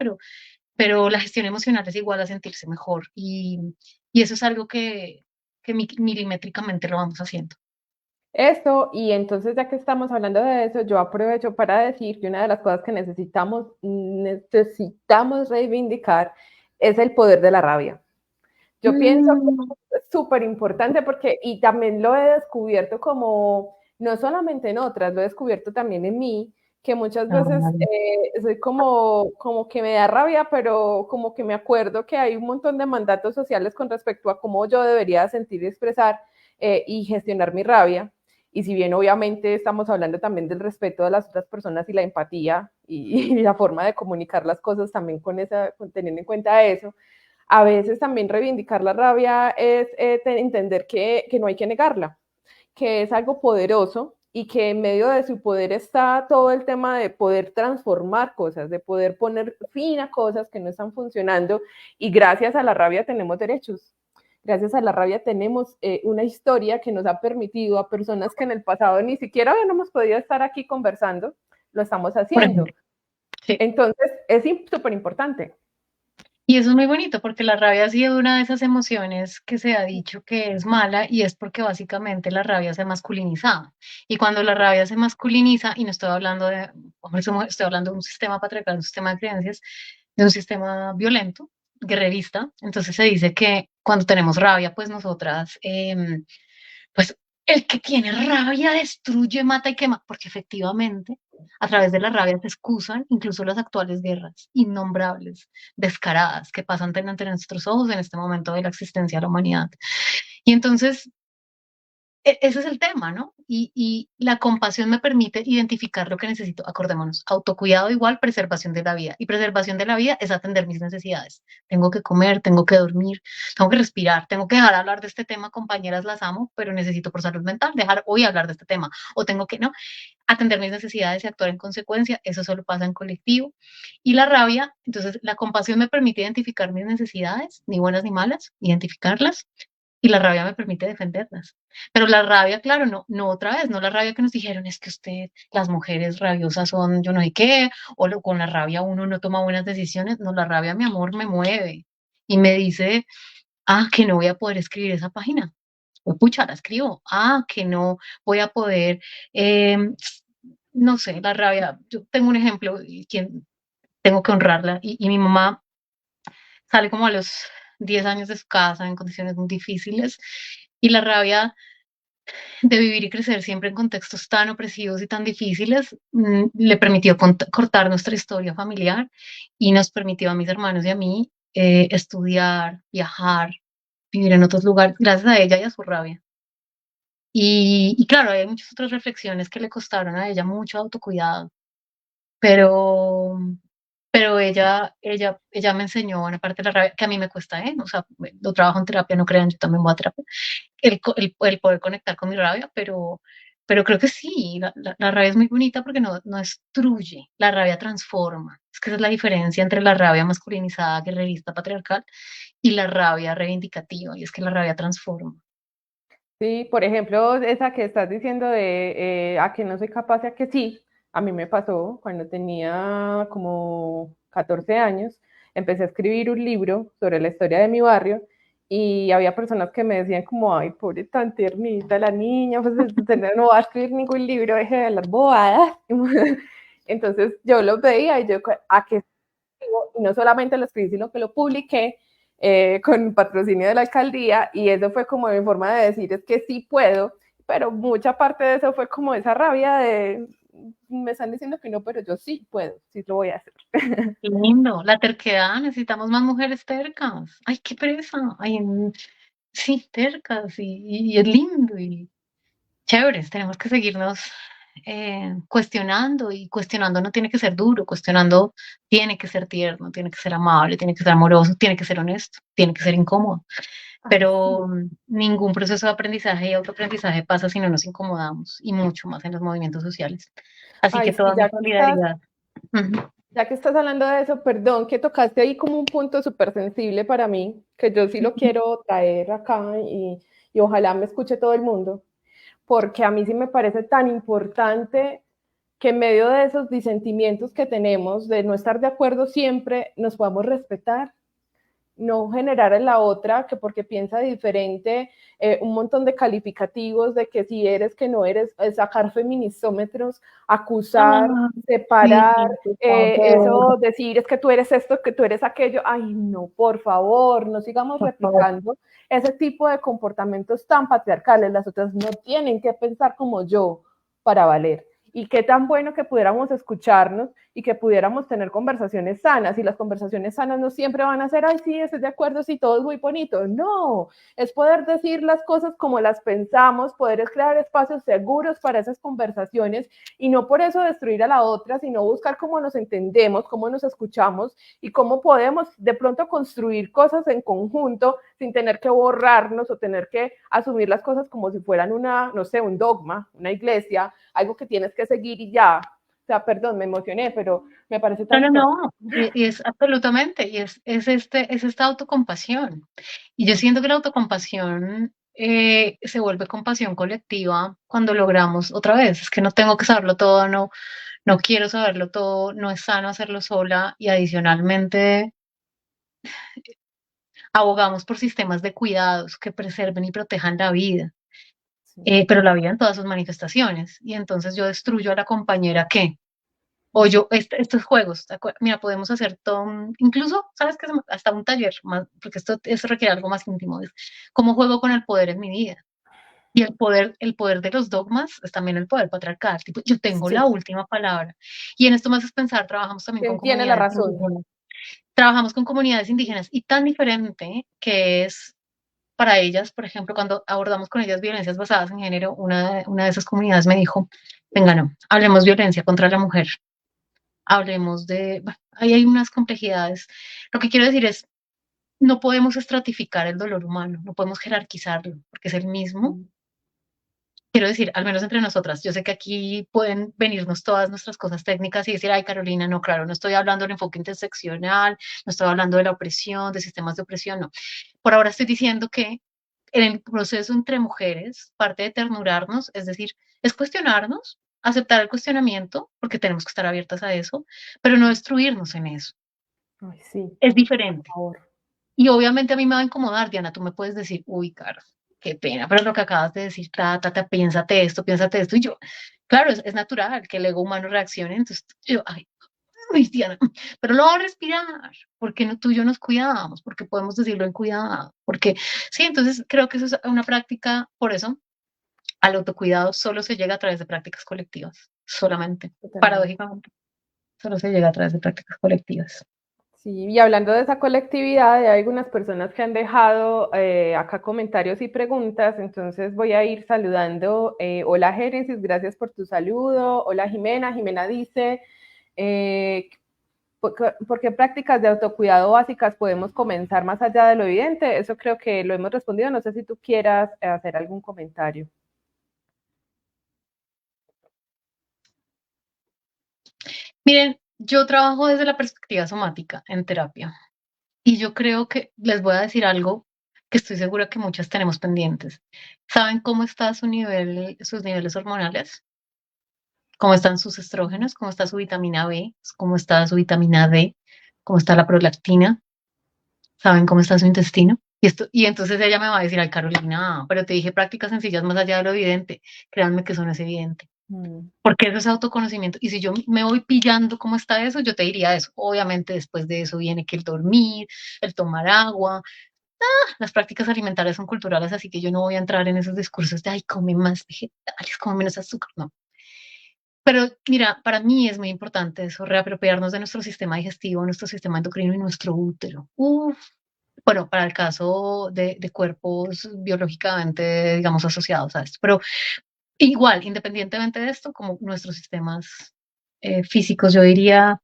pero la gestión emocional es igual a sentirse mejor y eso es algo que milimétricamente lo vamos haciendo. Eso, y entonces ya que estamos hablando de eso, yo aprovecho para decir que una de las cosas que necesitamos reivindicar es el poder de la rabia. Yo pienso Mm, que es súper importante porque, y también lo he descubierto como, no solamente en otras, lo he descubierto también en mí, que muchas veces claro. soy como que me da rabia, pero como que me acuerdo que hay un montón de mandatos sociales con respecto a cómo yo debería sentir y expresar y gestionar mi rabia. Y si bien obviamente estamos hablando también del respeto de las otras personas y la empatía y la forma de comunicar las cosas también teniendo en cuenta eso, a veces también reivindicar la rabia es entender que no hay que negarla, que es algo poderoso y que en medio de su poder está todo el tema de poder transformar cosas, de poder poner fin a cosas que no están funcionando y gracias a la rabia tenemos derechos. Gracias a la rabia tenemos una historia que nos ha permitido a personas que en el pasado ni siquiera hubiéramos podido estar aquí conversando, lo estamos Por haciendo. ejemplo, sí. Entonces, es súper importante. Y eso es muy bonito porque la rabia ha sido una de esas emociones que se ha dicho que es mala y es porque básicamente la rabia se ha masculinizado. Y cuando la rabia se masculiniza, y no estoy hablando de hombres o mujeres, estoy hablando de un sistema patriarcal, un sistema de creencias, de un sistema violento, guerrerista, entonces se dice que cuando tenemos rabia, pues nosotras pues el que tiene rabia destruye, mata y quema, porque efectivamente a través de la rabia se excusan incluso las actuales guerras innombrables, descaradas, que pasan ante nuestros ojos en este momento de la existencia de la humanidad. Y entonces ese es el tema, ¿no? Y la compasión me permite identificar lo que necesito. Acordémonos, autocuidado igual preservación de la vida. Y preservación de la vida es atender mis necesidades. Tengo que comer, tengo que dormir, tengo que respirar, tengo que dejar hablar de este tema, compañeras, las amo, pero necesito por salud mental dejar hoy hablar de este tema. O tengo que, ¿no? Atender mis necesidades y actuar en consecuencia. Eso solo pasa en colectivo. Y la rabia, entonces la compasión me permite identificar mis necesidades, ni buenas ni malas, identificarlas y la rabia me permite defenderlas. Pero la rabia, claro, no otra vez, no la rabia que nos dijeron es que usted, las mujeres rabiosas son yo no sé qué, con la rabia uno no toma buenas decisiones. No, la rabia, mi amor, me mueve y me dice, que no voy a poder escribir esa página. Pues pucha, la escribo. Que no voy a poder, eh, no sé, la rabia. Yo tengo un ejemplo y quien tengo que honrarla y mi mamá sale como a los 10 años de su casa en condiciones muy difíciles y la rabia de vivir y crecer siempre en contextos tan opresivos y tan difíciles le permitió cortar nuestra historia familiar y nos permitió a mis hermanos y a mí estudiar, viajar, vivir en otros lugares, gracias a ella y a su rabia. Y claro, hay muchas otras reflexiones que le costaron a ella mucho autocuidado, pero, pero ella me enseñó una parte de la rabia que a mí me cuesta, ¿eh? O sea, lo trabajo en terapia, no crean, yo también voy a terapia, el poder conectar con mi rabia, pero creo que sí, la rabia es muy bonita porque no destruye, la rabia transforma. Es que esa es la diferencia entre la rabia masculinizada, guerrerista, patriarcal, y la rabia reivindicativa, y es que la rabia transforma. Sí, por ejemplo, esa que estás diciendo de a que no soy capaz y a que sí, a mí me pasó cuando tenía como 14 años, empecé a escribir un libro sobre la historia de mi barrio y había personas que me decían como, ay, pobre tan tiernita la niña, pues no va a escribir ningún libro, deje de hablar bobadas. Entonces yo lo veía y yo, ¿a qué y no solamente lo escribí, sino que lo publiqué con patrocinio de la alcaldía y eso fue como mi forma de decir es que sí puedo, pero mucha parte de eso fue como esa rabia de me están diciendo que no, pero yo sí puedo, sí lo voy a hacer. Qué lindo, la terquedad, necesitamos más mujeres tercas. Ay, qué pereza. Ay, sí, tercas y es lindo y chéveres. Tenemos que seguirnos cuestionando y cuestionando no tiene que ser duro, cuestionando tiene que ser tierno, tiene que ser amable, tiene que ser amoroso, tiene que ser honesto, tiene que ser incómodo. Ay, Pero sí. ningún proceso de aprendizaje y autoaprendizaje pasa si no nos incomodamos y mucho más en los movimientos sociales. Así que Ay, sí, toda mi solidaridad. Ujú. ya que estás hablando de eso, perdón, que tocaste ahí como un punto súper sensible para mí, que yo sí lo quiero traer acá y ojalá me escuche todo el mundo, porque a mí sí me parece tan importante que en medio de esos disentimientos que tenemos, de no estar de acuerdo siempre, nos podamos respetar, no generar en la otra que porque piensa diferente un montón de calificativos de que si eres, que no eres, sacar feministómetros, acusar, Ah, sí, separar, por favor, eso, decir es que tú eres esto, que tú eres aquello. Ay, no, por favor, no sigamos por favor. replicando ese tipo de comportamientos tan patriarcales. Las otras no tienen que pensar como yo para valer. Y qué tan bueno que pudiéramos escucharnos y que pudiéramos tener conversaciones sanas. Y las conversaciones sanas no siempre van a ser, ay, sí, estoy de acuerdo, sí, todo es muy bonito. No, es poder decir las cosas como las pensamos, poder crear espacios seguros para esas conversaciones y no por eso destruir a la otra, sino buscar cómo nos entendemos, cómo nos escuchamos y cómo podemos de pronto construir cosas en conjunto sin tener que borrarnos o tener que asumir las cosas como si fueran una, no sé, un dogma, una iglesia, algo que tienes que seguir y ya. O sea, perdón, me emocioné, pero me parece No, tan no, importante. no, y es absolutamente, es esta autocompasión. Y yo siento que la autocompasión se vuelve compasión colectiva cuando logramos, otra vez, es que no tengo que saberlo todo, no quiero saberlo todo, no es sano hacerlo sola y adicionalmente abogamos por sistemas de cuidados que preserven y protejan la vida, Sí. pero la vida en todas sus manifestaciones. Y entonces yo destruyo a la compañera que o yo, estos juegos, mira, podemos hacer todo, incluso, ¿sabes qué? Hasta un taller, más, porque esto requiere algo más íntimo, es cómo juego con el poder en mi vida. Y el poder de los dogmas es también el poder patriarcal, tipo, yo tengo la Sí. última palabra. Y en esto más es pensar, trabajamos también con ¿Quién tiene la comunidades razón? indígenas, trabajamos con comunidades indígenas y tan diferente que es para ellas, por ejemplo, cuando abordamos con ellas violencias basadas en género, una de esas comunidades me dijo, venga, no, hablemos violencia contra la mujer, hablemos de, bueno, ahí hay unas complejidades. Lo que quiero decir es, no podemos estratificar el dolor humano, no podemos jerarquizarlo, porque es el mismo. Quiero decir, al menos entre nosotras, yo sé que aquí pueden venirnos todas nuestras cosas técnicas y decir, ay, Carolina, no, claro, no estoy hablando del enfoque interseccional, no estoy hablando de la opresión, de sistemas de opresión, no. Por ahora estoy diciendo que en el proceso entre mujeres, parte de ternurarnos, es decir, es cuestionarnos, aceptar el cuestionamiento, porque tenemos que estar abiertas a eso, pero no destruirnos en eso. Ay, sí, Es por diferente. favor. Y obviamente a mí me va a incomodar, Diana, tú me puedes decir, uy, Caro, qué pena, pero lo que acabas de decir, piénsate esto, y yo, claro, es natural que el ego humano reaccione, entonces yo, ay, uy, Diana, pero lo voy a respirar, porque no, tú y yo nos cuidamos, porque podemos decirlo en cuidado, porque sí, entonces creo que eso es una práctica, por eso al autocuidado solo se llega a través de prácticas colectivas, solamente, Totalmente. paradójicamente, solo se llega a través de prácticas colectivas. Sí, y hablando de esa colectividad, hay algunas personas que han dejado acá comentarios y preguntas, entonces voy a ir saludando. Hola Génesis, gracias por tu saludo. Hola Jimena, Jimena dice, eh, ¿por qué prácticas de autocuidado básicas podemos comenzar más allá de lo evidente? Eso creo que lo hemos respondido, no sé si tú quieras hacer algún comentario. Miren, yo trabajo desde la perspectiva somática en terapia y yo creo que les voy a decir algo que estoy segura que muchas tenemos pendientes. ¿Saben cómo está su nivel, sus niveles hormonales? ¿Cómo están sus estrógenos? ¿Cómo está su vitamina B? ¿Cómo está su vitamina D? ¿Cómo está la prolactina? ¿Saben cómo está su intestino? Y entonces ella me va a decir, ay Carolina, pero te dije prácticas sencillas más allá de lo evidente. Créanme que eso no es evidente. Mm. Porque eso es autoconocimiento. Y si yo me voy pillando cómo está eso, yo te diría eso. Obviamente después de eso viene que el dormir, el tomar agua. Las prácticas alimentarias son culturales, así que yo no voy a entrar en esos discursos de, ay, come más vegetales, come menos azúcar. No. Pero mira, para mí es muy importante eso, reapropiarnos de nuestro sistema digestivo, nuestro sistema endocrino y nuestro útero. Uf. Bueno, para el caso de cuerpos biológicamente, digamos, asociados a esto. Pero igual, independientemente de esto, como nuestros sistemas físicos, yo diría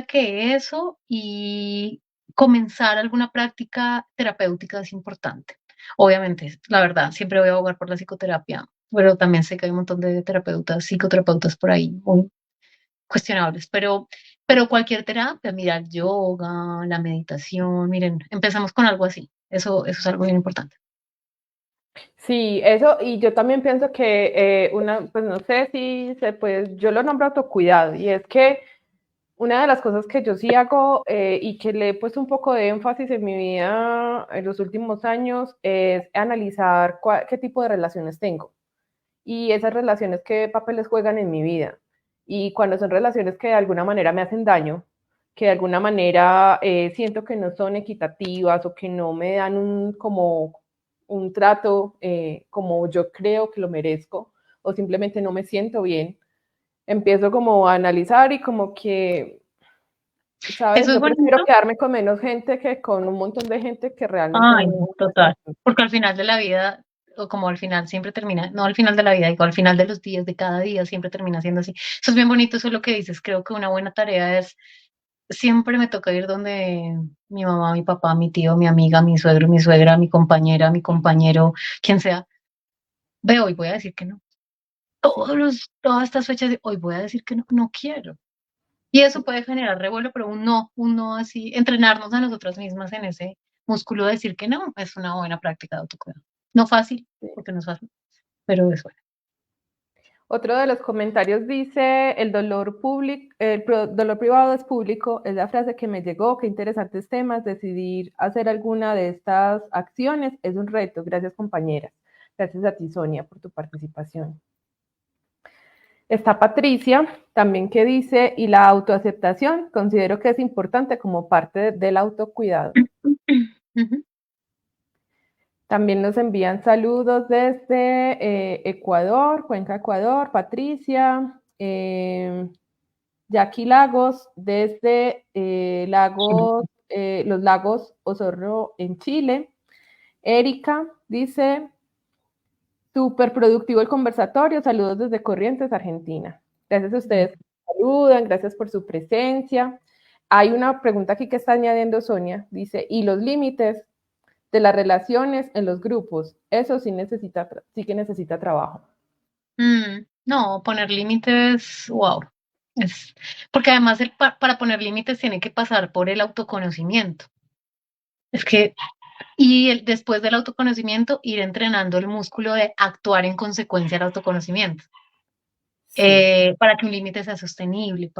que eso y comenzar alguna práctica terapéutica es importante. Obviamente, la verdad, siempre voy a abogar por la psicoterapia, pero también sé que hay un montón de terapeutas, psicoterapeutas por ahí muy cuestionables, pero cualquier terapia, mira, el yoga, la meditación, miren, empezamos con algo así. Eso es algo bien importante. Sí, eso, y yo también pienso que pues no sé si se puede, yo lo nombro autocuidado, y es que una de las cosas que yo sí hago y que le he puesto un poco de énfasis en mi vida en los últimos años es analizar qué tipo de relaciones tengo y esas relaciones qué papeles juegan en mi vida. Y cuando son relaciones que de alguna manera me hacen daño, que de alguna manera siento que no son equitativas o que no me dan como un trato como yo creo que lo merezco o simplemente no me siento bien, empiezo como a analizar y como que, ¿sabes? Eso es Yo prefiero bonito. quedarme con menos gente que con un montón de gente que realmente Ay, no me total. está. Porque al final de la vida, o como al final siempre termina, no al final de la vida, digo, al final de los días, de cada día, siempre termina siendo así. Eso es bien bonito, eso es lo que dices. Creo que una buena tarea es, siempre me toca ir donde mi mamá, mi papá, mi tío, mi amiga, mi suegro, mi suegra, mi compañera, mi compañero, quien sea. Veo y voy a decir que no. Todas estas fechas de hoy voy a decir que no, no quiero. Y eso puede generar revuelo, pero un no así, entrenarnos a nosotras mismas en ese músculo de decir que no, es una buena práctica de autocuidado. No fácil, porque no es fácil, pero es bueno. Otro de los comentarios dice, el dolor público, dolor privado es público, es la frase que me llegó, qué interesantes temas, decidir hacer alguna de estas acciones es un reto, gracias compañeras, gracias a ti Sonia por tu participación. Está Patricia, también que dice, y la autoaceptación, considero que es importante como parte del autocuidado. También nos envían saludos desde Ecuador, Cuenca, Ecuador, Patricia, Jackie Lagos, desde los lagos Osorno en Chile. Erika dice, súper productivo el conversatorio, saludos desde Corrientes, Argentina. Gracias a ustedes que saludan, gracias por su presencia. Hay una pregunta aquí que está añadiendo Sonia, dice, ¿y los límites de las relaciones en los grupos? Eso sí que necesita trabajo. No, poner límites, wow. Es, porque además para poner límites tiene que pasar por el autoconocimiento. Es que, después del autoconocimiento, ir entrenando el músculo de actuar en consecuencia del autoconocimiento. Sí. Para que un límite sea sostenible,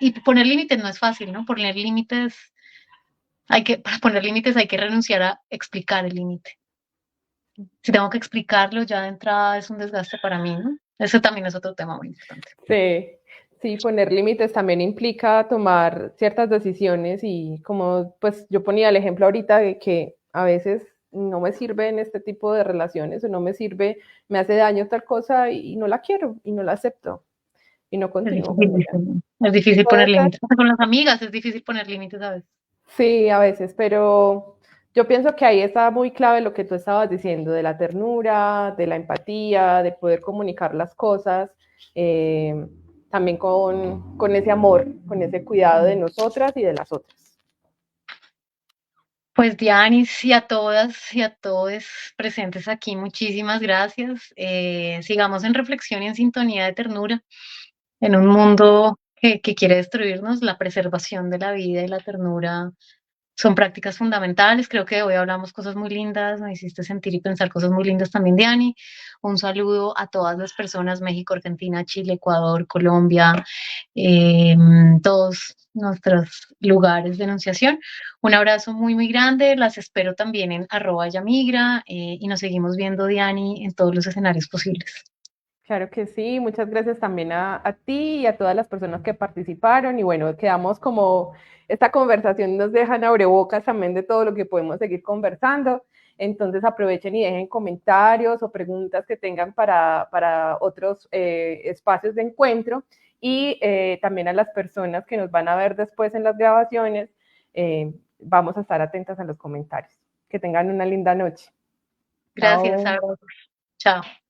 y poner límites no es fácil, ¿no? Poner límites, para poner límites hay que renunciar a explicar el límite. Si tengo que explicarlo ya de entrada es un desgaste para mí, ¿no? Eso también es otro tema muy importante. Sí, sí, poner límites también implica tomar ciertas decisiones y como pues yo ponía el ejemplo ahorita de que a veces no me sirve en este tipo de relaciones o no me sirve, me hace daño tal cosa y no la quiero y no la acepto. y no Es continúo con ella. difícil, es difícil Puede poner ser. límites. Hasta con las amigas es difícil poner límites a veces. Sí, a veces, pero yo pienso que ahí está muy clave lo que tú estabas diciendo, de la ternura, de la empatía, de poder comunicar las cosas, eh, también con ese amor, con ese cuidado de nosotras y de las otras. Pues Dianis y a todas y a todos presentes aquí, muchísimas gracias. Sigamos en reflexión y en sintonía de ternura en un mundo que quiere destruirnos. La preservación de la vida y la ternura son prácticas fundamentales. Creo que hoy hablamos cosas muy lindas, me hiciste sentir y pensar cosas muy lindas también, Diani. Un saludo a todas las personas, México, Argentina, Chile, Ecuador, Colombia, eh, todos nuestros lugares de enunciación. Un abrazo muy, muy grande. Las espero también en @yamigra y nos seguimos viendo, Diani, en todos los escenarios posibles. Claro que sí, muchas gracias también a ti y a todas las personas que participaron y bueno, quedamos como esta conversación nos deja en abrebocas también de todo lo que podemos seguir conversando, entonces aprovechen y dejen comentarios o preguntas que tengan para otros espacios de encuentro y también a las personas que nos van a ver después en las grabaciones, vamos a estar atentas a los comentarios. Que tengan una linda noche. Gracias, Chao. abrazos. Chao.